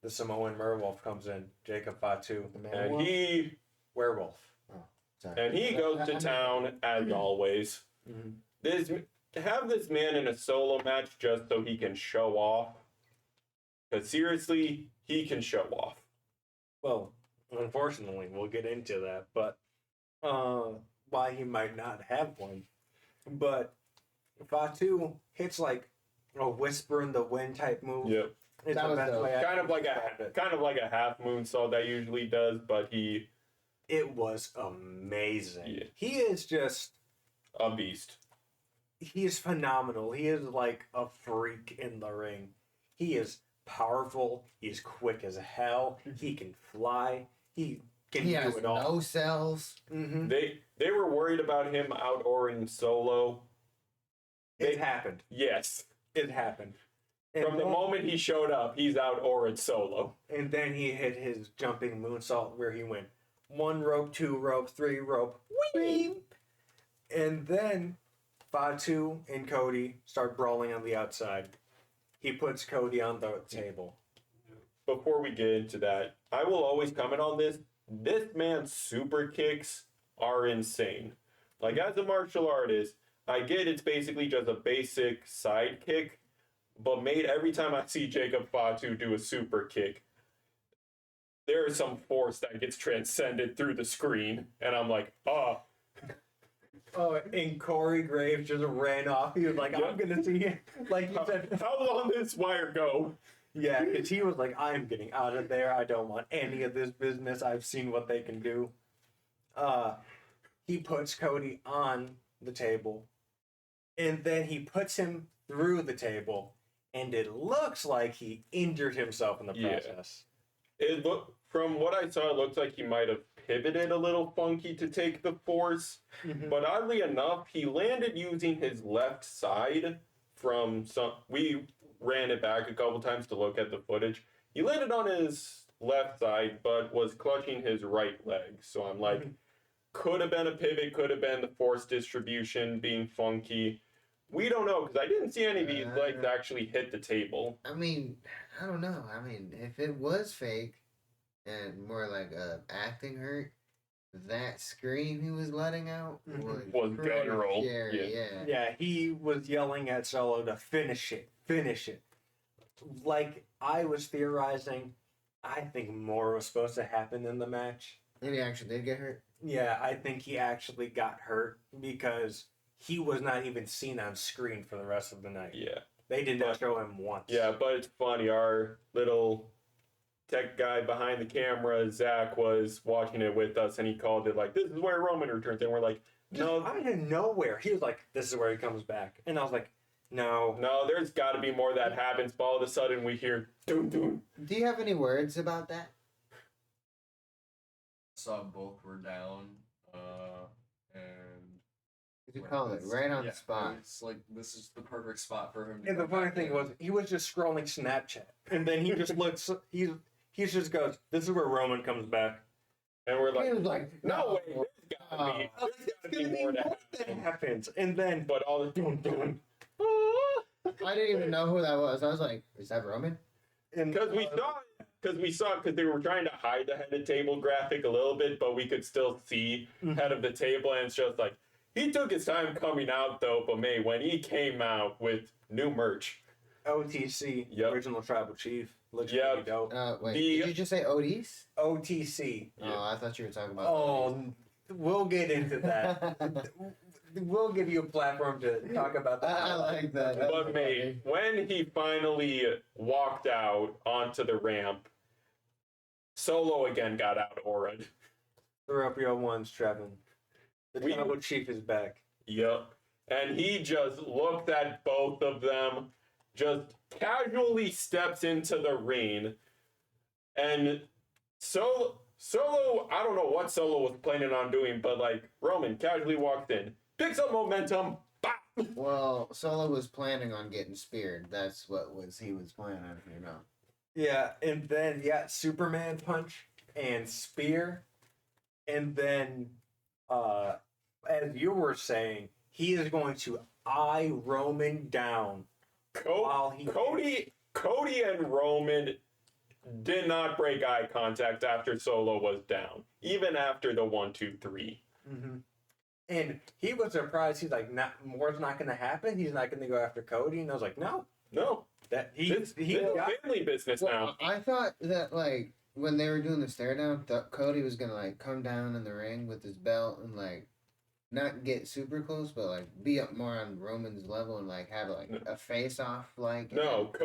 the Samoan werewolf comes in, Jacob Fatu, and he werewolf. Oh, sorry. And he goes to town as always. Mm-hmm. Have this man in a solo match just so he can show off. Because seriously, he can show off. Well, unfortunately, we'll get into that, but why he might not have one. But Fatu hits like a whisper in the wind type move. Yep. It's That the was best dope. way I Kind can of like describe it. a half moonsault that usually does, but It was amazing. Yeah. He is just a beast. he is phenomenal. He is like a freak in the ring. He is powerful. He is quick as hell. He can fly. He can He do has it all. no cells. Mm-hmm. They were worried about him outoring Solo. It happened. Yes. It happened. From the moment he showed up, he's outored Solo. And then he hit his jumping moonsault where he went 1 rope, 2 rope, 3 rope, whee! And then Fatu and Cody start brawling on the outside. He puts Cody on the table. Before we get into that, I will always comment on this. This man's super kicks are insane. Like, as a martial artist, I get it's basically just a basic side kick, but made every time I see Jacob Fatu do a super kick, there is some force that gets transcended through the screen, and I'm like, oh. Oh, and Corey Graves just ran off. He was like, I'm going to see, like you said. How long did this wire go? Yeah, because he was like, I'm getting out of there. I don't want any of this business. I've seen what they can do. He puts Cody on the table, and then he puts him through the table, and it looks like he injured himself in the process. It from what I saw, it looked like he might have pivoted a little funky to take the force. Mm-hmm. But oddly enough, he landed using his left side from some. We ran it back a couple times to look at the footage. He landed on his left side, but was clutching his right leg. So I'm like, could have been a pivot, could have been the force distribution being funky. We don't know, because I didn't see any of these legs actually hit the table. I mean, I don't know. I mean, if it was fake and more like acting hurt, that scream he was letting out was pretty guttural. scary, Yeah, he was yelling at Solo to finish it. Like I was theorizing, I think more was supposed to happen in the match. And he actually did get hurt? Yeah, I think he actually got hurt because he was not even seen on screen for the rest of the night. Yeah. They did not show him once. Yeah, but it's funny. Our little tech guy behind the camera, Zach, was watching it with us, and he called it like, this is where Roman returns. And we're like, no. Out of nowhere. He was like, this is where he comes back. And I was like, no. No, there's got to be more that happens. But all of a sudden, we hear, doom, doom. Do you have any words about that? saw both were down, and You call it right on the spot. It's like this is the perfect spot for him. And the funny thing was, he was just scrolling Snapchat, and then he just looks. He just goes, "This is where Roman comes back," and we're He was like, like, no way, there's gotta be more that happens. And then, but all the doing. I didn't even know who that was. I was like, is that Roman? Because we saw because they were trying to hide the head of table graphic a little bit, but we could still see head of the table, and it's just like he took his time coming out though. But May, when he came out with new merch, OTC, original tribal chief, looks pretty dope. Wait, did you just say Odis? OTC. Oh, I thought you were talking about. Oh, we'll get into that. We'll give you a platform to talk about that. I like that. But May, when he finally walked out onto the ramp, Solo again got out aura'd. Throw up your ones, Trevin. The tribal chief is back. Yep. And he just looked at both of them, just casually steps into the ring, and Solo, I don't know what Solo was planning on doing, but like Roman casually walked in, picks up momentum, bop! Well, Solo was planning on getting speared. That's what he was planning on, you know. Yeah, and then Superman punch and spear, and then as you were saying, he is going to eye Roman down. Cody and Roman did not break eye contact after Solo was down, even after the 1, 2, 3. Mm-hmm. And he was surprised. He's like, more's not going to happen. He's not going to go after Cody. And I was like, no. That he's family business now. I thought that like when they were doing the stare down, Cody was gonna like come down in the ring with his belt and like not get super close, but like be up more on Roman's level and like have like a face off. Like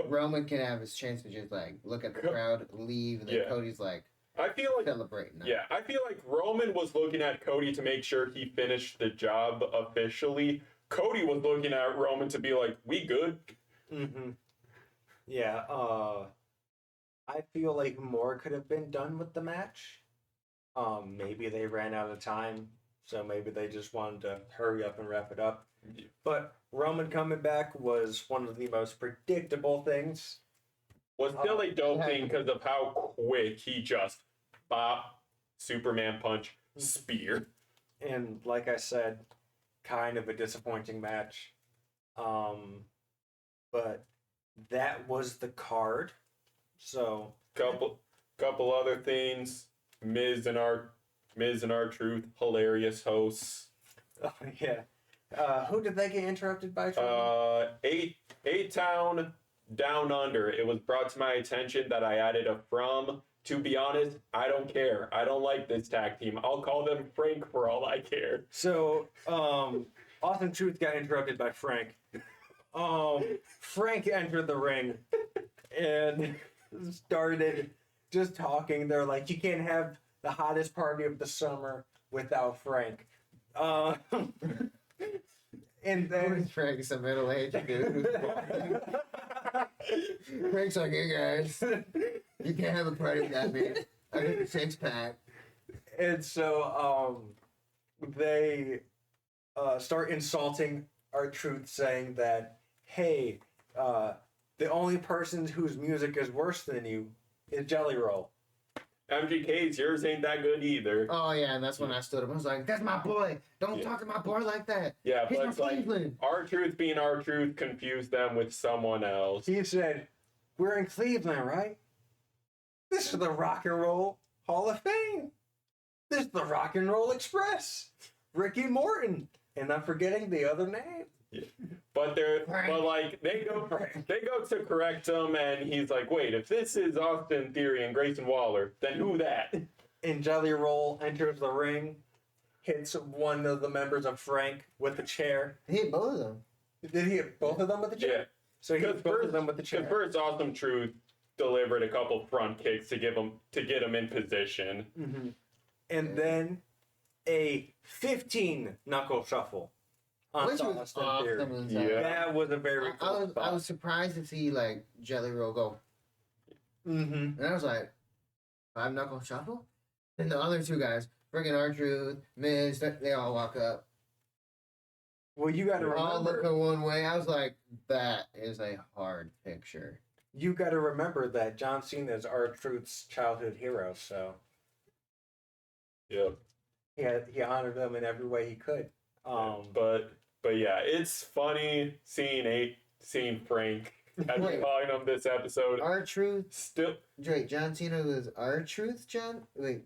Roman can have his chance to just like look at the crowd, leave, and then Cody's like. I feel like celebrating. Yeah, I feel like Roman was looking at Cody to make sure he finished the job officially. Cody was looking at Roman to be like, "We good?" Mm-hmm. Yeah. I feel like more could have been done with the match. Maybe they ran out of time, so maybe they just wanted to hurry up and wrap it up. But Roman coming back was one of the most predictable things. Was still a dope thing because of how quick he just bop, Superman punch, spear. And like I said, kind of a disappointing match. But that was the card. So couple other things. Miz and R-Truth, hilarious hosts. Oh yeah. Who did they get interrupted by? A-Town Down Under. It was brought to my attention that I added a from. To be honest, I don't care. I don't like this tag team. I'll call them Frank for all I care. So, Awesome Truth got interrupted by Frank. Frank entered the ring and started just talking. They're like, you can't have the hottest party of the summer without Frank. And then Frank's a middle-aged dude. Frank's like, hey guys, you can't have a party without me. I got the 6-pack. And so they start insulting R-Truth, saying that, hey, the only person whose music is worse than you is Jelly Roll. MGK's, yours ain't that good either. Oh yeah, and that's when I stood up. I was like, "That's my boy. Don't talk to my boy like that." Yeah, he's but from Cleveland. R-Truth being R-Truth confused them with someone else. He said, "We're in Cleveland, right? This is the Rock and Roll Hall of Fame. This is the Rock and Roll Express. Ricky Morton, and I'm forgetting the other name." Yeah. But they go to correct him, and he's like, "Wait, if this is Austin Theory and Grayson Waller, then who that?" And Jelly Roll enters the ring, hits one of the members of Frank with a chair. He hit both of them. Did he hit both of them with the chair? Yeah. So he hit both of them with the chair. First, Awesome Truth delivered a couple front kicks to get him in position, and then a 15 knuckle shuffle. Which was awesome. Yeah. That was a very cool spot. I was surprised to see like Jelly Roll go. And I was like, 5 knuckle shuffle? And the other two guys, freaking R-Truth, Miz, they all walk up. Well, you got to All remember. looking one way. I was like, that is a hard picture. You got to remember that John Cena is R-Truth's childhood hero, so Yep. he honored him in every way he could. But yeah, it's funny seeing Frank as Wait. calling him this episode. R-Truth? Still, Wait, John Cena was R-Truth, John? Wait,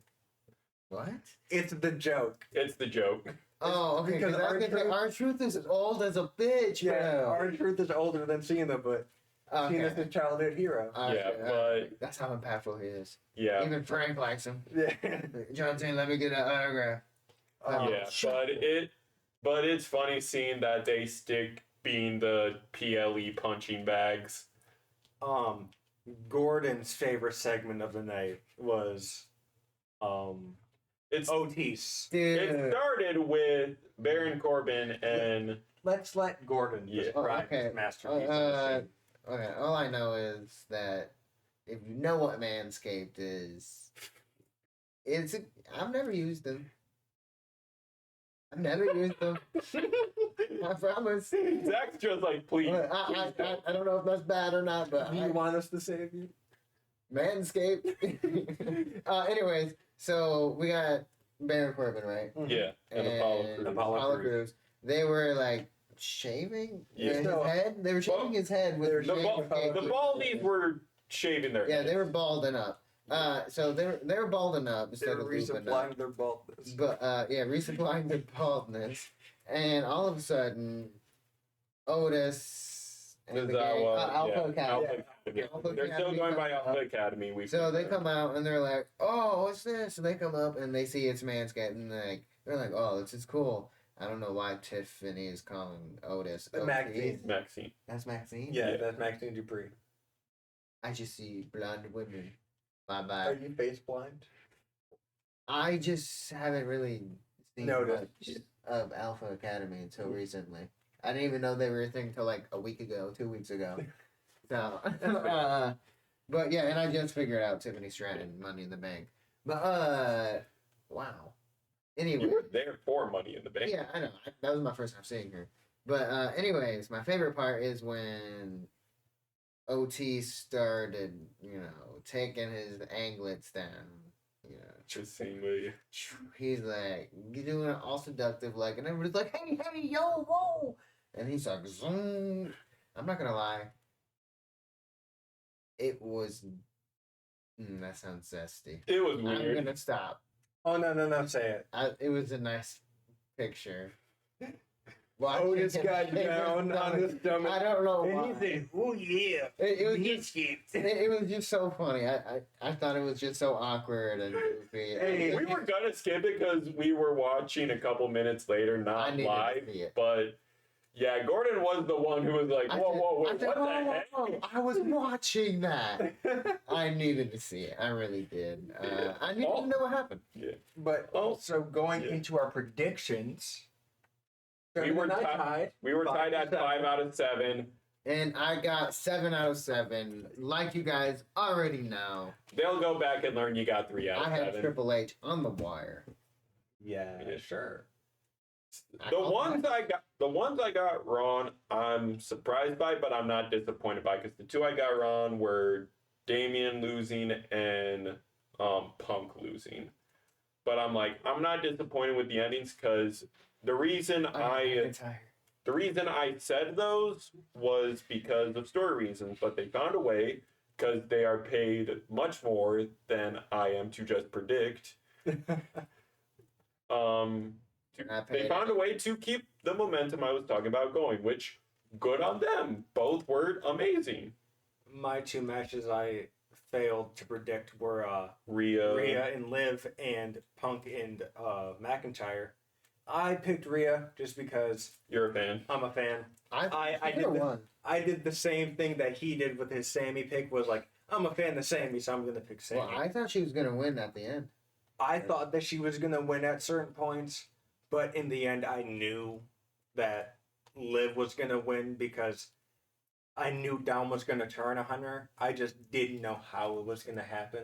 what? It's the joke. it's the joke. Oh, okay. Because Because R-Truth is old as a bitch, Yeah, bro. R-Truth is older than Cena, but Cena's his childhood hero. Yeah, but- that's how impactful he is. Yeah. Even Frank likes him. Yeah. John Cena, let me get an autograph. Yeah, but it's funny seeing that they stick being the PLE punching bags. Gordon's favorite segment of the night was It's Otis. Dude. It started with Baron Corbin and Let's let Gordon Yeah. describe Okay. his masterpiece. Okay, all I know is that if you know what Manscaped is, I've never used them. I've never used them. I promise. Zach's just like, please. I don't know if that's bad or not, but Do you want us to save you? Manscaped. Anyways, so we got Baron Corbin, right? Yeah, and Apollo Crews. Crews. They were like shaving his So- head. They were shaving his head with The baldies were shaving their Yeah, heads. they were balding up. So they were balding up They're instead of looping resupplying up. their baldness. But yeah, resupplying their baldness, and all of a sudden, Otis and the gang, Alpha Academy. Alpha They're still Academy going by comes Alpha out. Academy. So they come out and they're like, "Oh, what's this?" So they come up and they see it's Manscaped and they're like, "Oh, this is cool." I don't know why Tiffany is calling Otis. Maxine. Maxine. That's Maxine. Yeah, that's Maxine Dupree. I just see blonde women. Bye Are bye. you face blind? I just haven't really seen Noticed. much of Alpha Academy until recently. I didn't even know they were a thing till like a week ago, 2 weeks ago. So, but yeah, and I just figured out Tiffany Stratton, Money in the Bank. But wow. Anyway, You were there for Money in the Bank. yeah, I know that was my first time seeing her. But anyways, my favorite part is when OT started, taking his anglets down. Just seeing Lee. He's like, you doing it all seductive, like, and everybody's like, hey, yo, whoa, and he's like, zoom. I'm not gonna lie, it was. That sounds zesty. It was I'm weird. gonna stop. Oh, no, say it. It was a nice picture. Otis got down on his stomach. I don't know why. And he said, oh, yeah. It was just so funny. I thought it was just so awkward and goofy. Hey, We were gonna skip it because we were watching a couple minutes later, I not needed live. to see it. But yeah, Gordon was the one who was like, whoa, I what said, the heck? I was watching that. I needed to see it. I really did. I needed to know what happened. Yeah. But also going into our predictions, We were not tied. We were tied at 5 out of 7. And I got 7 out of 7. Like you guys already know, They'll go back and learn you got 3 out I of had 7. Triple H on the wire. Yeah, sure. I The also- ones I got wrong, I'm surprised by, but I'm not disappointed by, because the 2 I got wrong were Damian losing and Punk losing. But I'm not disappointed with the endings, because the reason I said those was because of story reasons, but they found a way, because they are paid much more than I am to just predict. They found a way to keep the momentum I was talking about going, which good on them. Both were amazing. My 2 matches I failed to predict were Rhea and Liv and Punk and McIntyre. I picked Rhea just because you're a fan. I'm a fan. I I did the same thing that he did with his Sammy pick, was like, I'm a fan of Sammy, so I'm going to pick Sammy. Well, I thought she was gonna win at the end. I thought that she was going to win at certain points, but in the end, I knew that Liv was going to win because I knew Dom was going to turn on her. I just didn't know how it was going to happen.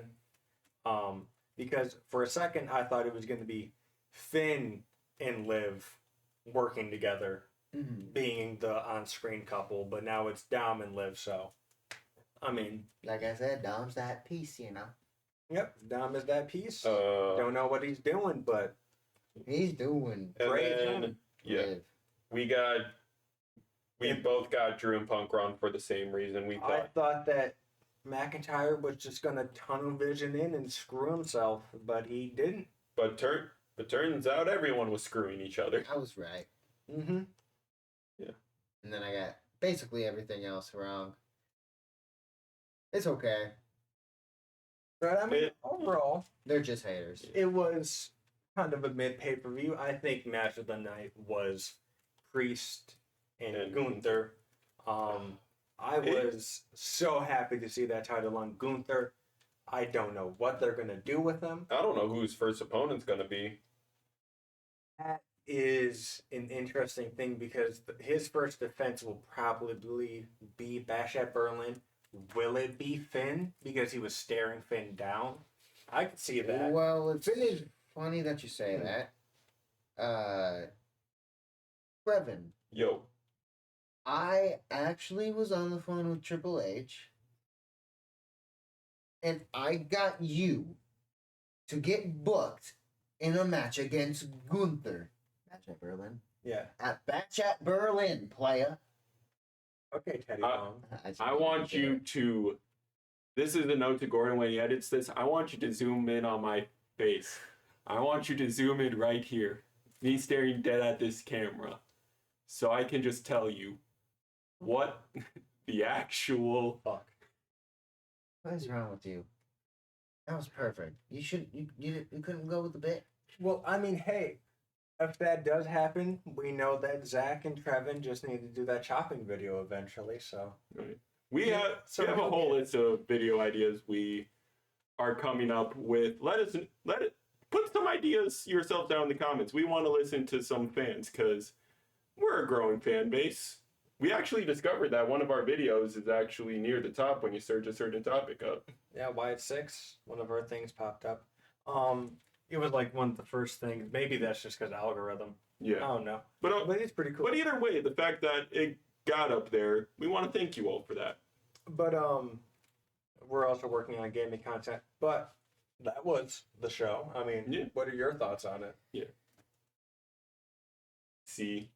because for a second I thought it was going to be Finn and Liv working together, being the on-screen couple, but now it's Dom and Liv. So, I mean, like I said, Dom's that piece, you know. Yep, Dom is that piece. Uh, Don't know what he's doing, but He's doing and Praise then, him. yeah, Liv. we both got Drew and Punk Run for the same reason. We I thought, thought that McIntyre was just gonna tunnel vision in and screw himself, but he didn't. but turns out everyone was screwing each other. I was right. Mm-hmm. And then I got basically everything else wrong. It's okay. But I mean, overall, They're just haters. it was kind of a mid pay-per-view. I think match of the night was Priest and Gunther. I was so happy to see that title on Gunther. I don't know what they're gonna do with him. I don't know who his first opponent's gonna be. That is an interesting thing because his first defense will probably be Bash at Berlin. Will it be Finn because he was staring Finn down? I could see that. Well, it is funny that you say that. Brevin, Yo, I actually was on the phone with Triple H, and I got you to get booked in a match against Gunther. Match at Berlin. Yeah. At Match at Berlin, playa. Okay, Teddy Long. I want you to. This is a note to Gordon when he edits this. I want you to zoom in on my face. I want you to zoom in right here. Me staring dead at this camera. So I can just tell you what the actual Fuck. What is wrong with you? That was perfect. You couldn't go with the bit. Well, I mean, hey, if that does happen, we know that Zach and Trevin just need to do that chopping video eventually. So we have a whole list of video ideas we are coming up with. Let it put some ideas yourself down in the comments. We want to listen to some fans because we're a growing fan base. We actually discovered that one of our videos is actually near the top when you search a certain topic up. yeah, Wyatt 6, one of our things popped up. It was like one of the first things. Maybe that's just because algorithm. Yeah. I don't know. But it's pretty cool. But either way, the fact that it got up there, we want to thank you all for that. But we're also working on gaming content. But that was the show. I mean, Yeah. What are your thoughts on it? Yeah. See.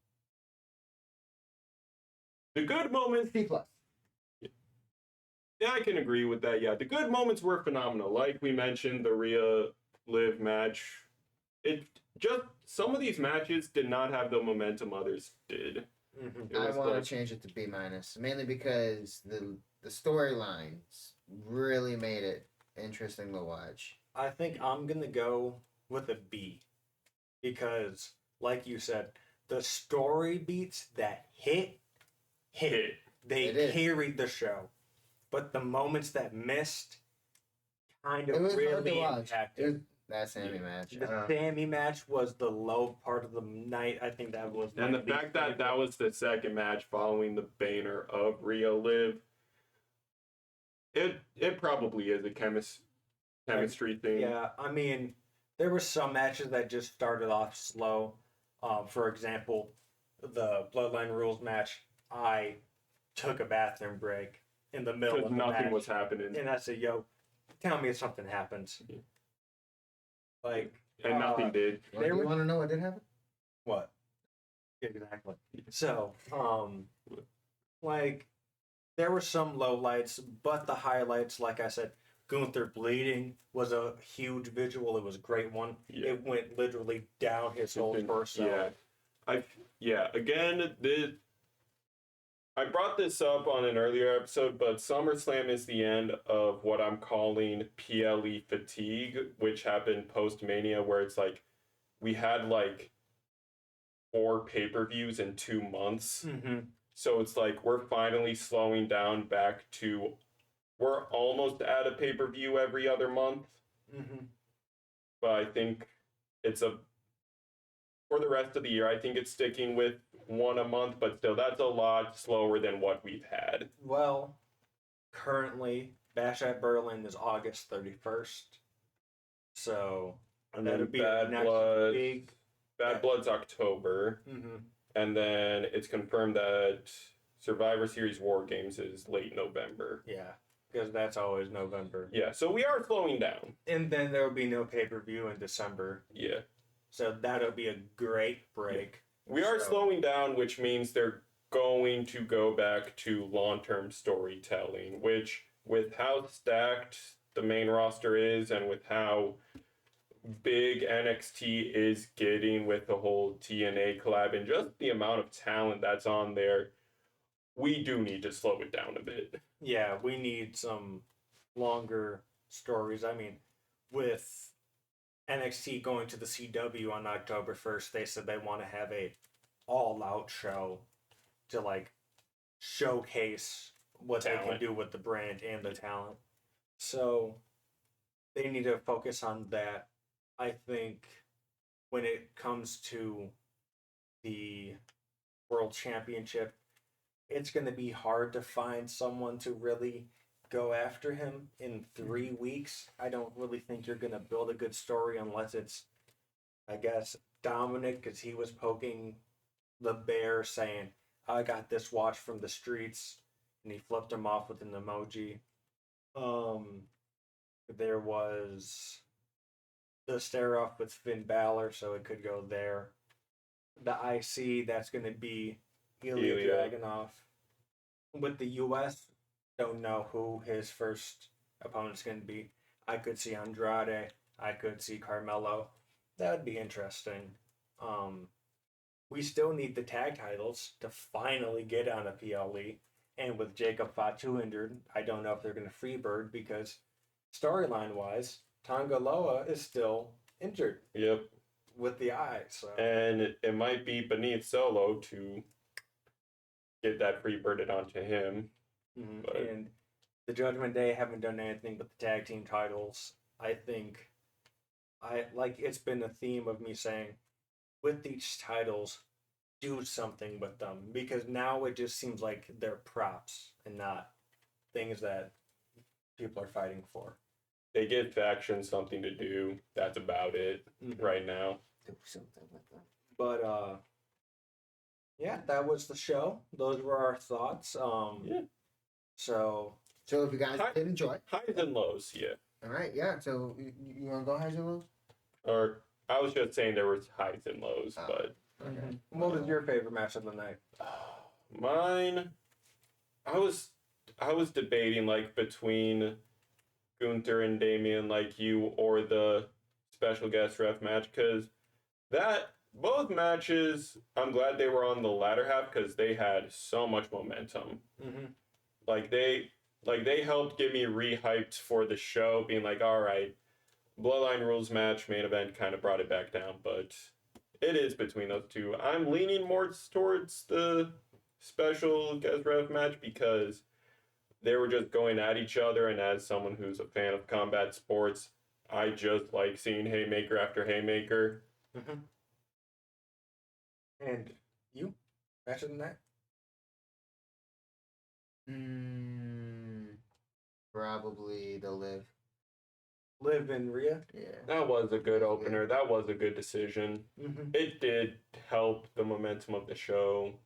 The good moments. C plus. Yeah, I can agree with that. Yeah, the good moments were phenomenal. Like we mentioned, the Rhea Liv match. It just some of these matches did not have the momentum others did. Mm-hmm. I was want like- to change it to B minus, mainly because the storylines really made it interesting to watch. I think I'm going to go with a B. Because, like you said, the story beats that hit. Hit. They did. carried the show. But the moments that missed kind It of was hard to really watch. impacted. That Sammy match. The Sammy match was the low part of the night. I think that was. And my the fact least that favorite. that was the second match following the banner of Rhea Liv, it probably is a chemistry thing. Yeah, I mean, there were some matches that just started off slow. For example, the Bloodline Rules match, I took a bathroom break in the middle Because of the nothing match, was happening. and I said, "Yo, tell me if something happens." Yeah. Like, And nothing did. Do you were- want to know what did happen? what? Exactly. So, like, there were some lowlights, but the highlights, like I said, Gunther bleeding was a huge visual. It was a great one. Yeah. It went literally down his whole torso. Again, I brought this up on an earlier episode, but SummerSlam is the end of what I'm calling PLE fatigue, which happened post-Mania, where it's like we had like 4 pay-per-views in 2 months. Mm-hmm. So it's like we're finally slowing down back to we're almost at a pay-per-view every other month. Mm-hmm. But I think it's for the rest of the year, I think it's sticking with 1 a month, but still, that's a lot slower than what we've had. Well, currently, Bash at Berlin is August 31st. So And that'll then be our Bad next Blood. big. Bad Blood's October. Mm-hmm. And then it's confirmed that Survivor Series War Games is late November. Yeah, because that's always November. Yeah, so we are slowing down. And then there will be no pay-per-view in December. Yeah. So that'll be a great break. We are slowing down, which means they're going to go back to long-term storytelling, which with how stacked the main roster is and with how big NXT is getting with the whole TNA collab and just the amount of talent that's on there, we do need to slow it down a bit. Yeah, we need some longer stories. I mean, with NXT going to the CW on October 1st, they said they want to have a all-out show to like showcase what they can do with the brand and the talent. So they need to focus on that. I think when it comes to the World Championship, it's going to be hard to find someone to really go after him in 3 weeks. I don't really think you're going to build a good story unless it's, I guess, Dominic, because he was poking the bear saying, I got this watch from the streets, and he flipped him off with an emoji. There was the stare off with Finn Balor, so it could go there. The IC, that's going to be Ilya Dragunov. With the US, don't know who his first opponent's going to be. I could see Andrade. I could see Carmelo. That would be interesting. We still need the tag titles to finally get on a PLE. And with Jacob Fatu injured, I don't know if they're going to freebird because storyline-wise, Tonga Loa is still injured. Yep. With the eye. So. And it might be beneath Solo to get that freebirded onto him. Mm-hmm. But... And the Judgment Day haven't done anything with the tag team titles. I think it's been a theme of me saying, with these titles, do something with them. Because now it just seems like they're props and not things that people are fighting for. They give factions something to do. That's about it right now. Do something with them. But, yeah, that was the show. Those were our thoughts. Yeah. So if you guys did enjoy. Highs and lows, yeah. All right, yeah. So you want to go highs and lows? Or I was just saying there was highs and lows, but... Okay. What was your favorite match of the night? Mine, I was debating like between Gunther and Damian, like you, or the special guest ref match, because both matches, I'm glad they were on the latter half because they had so much momentum. Mm-hmm. Like they helped get me rehyped for the show, being like, all right, Bloodline Rules match, main event kind of brought it back down, but it is between those two. I'm leaning more towards the special guest ref match because they were just going at each other, and as someone who's a fan of combat sports, I just like seeing haymaker after haymaker. Mm-hmm. And you? Match of the night? Probably the Liv. Liv and Rhea? Yeah. That was a good opener. That was a good decision. Mm-hmm. It did help the momentum of the show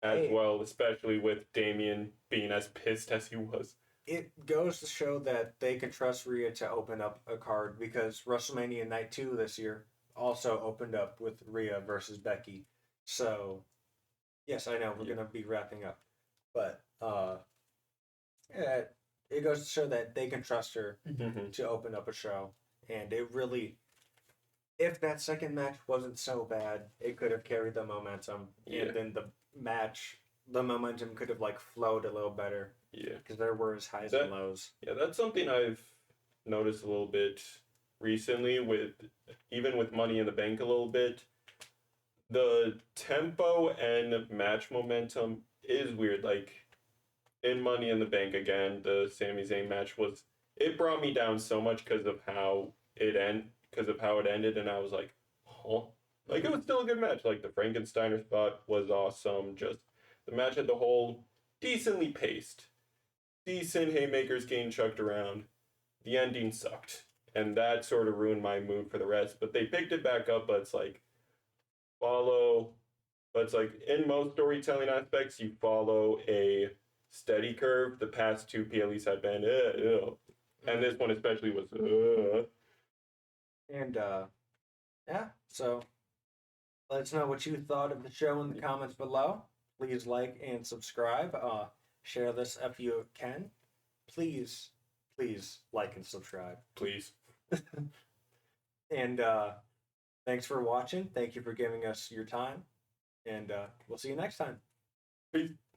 as well, especially with Damian being as pissed as he was. It goes to show that they can trust Rhea to open up a card because WrestleMania Night 2 this year also opened up with Rhea versus Becky. So, yes, I know we're going to be wrapping up. But, yeah, it goes to show that they can trust her to open up a show. And it really, if that second match wasn't so bad, it could have carried the momentum. Yeah. And then the momentum could have, flowed a little better. Yeah. Because there were highs and lows. Yeah, that's something I've noticed a little bit recently even with Money in the Bank a little bit. The tempo and match momentum is weird. Like, in Money in the Bank again, the Sami Zayn match it brought me down so much because of how it ended, and I was like, huh? Like, it was still a good match. Like, the Frankensteiner spot was awesome. Just the match as a whole, decently paced. Decent haymakers getting chucked around. The ending sucked. and that sort of ruined my mood for the rest. But they picked it back up, but it's like follow. But it's like in most storytelling aspects, you follow a steady curve. The past two PLEs had been, and this one especially was. And yeah, so let us know what you thought of the show in the comments below. Please like and subscribe. Share this if you can. Please like and subscribe. Please. And thanks for watching. Thank you for giving us your time. And we'll see you next time. Peace.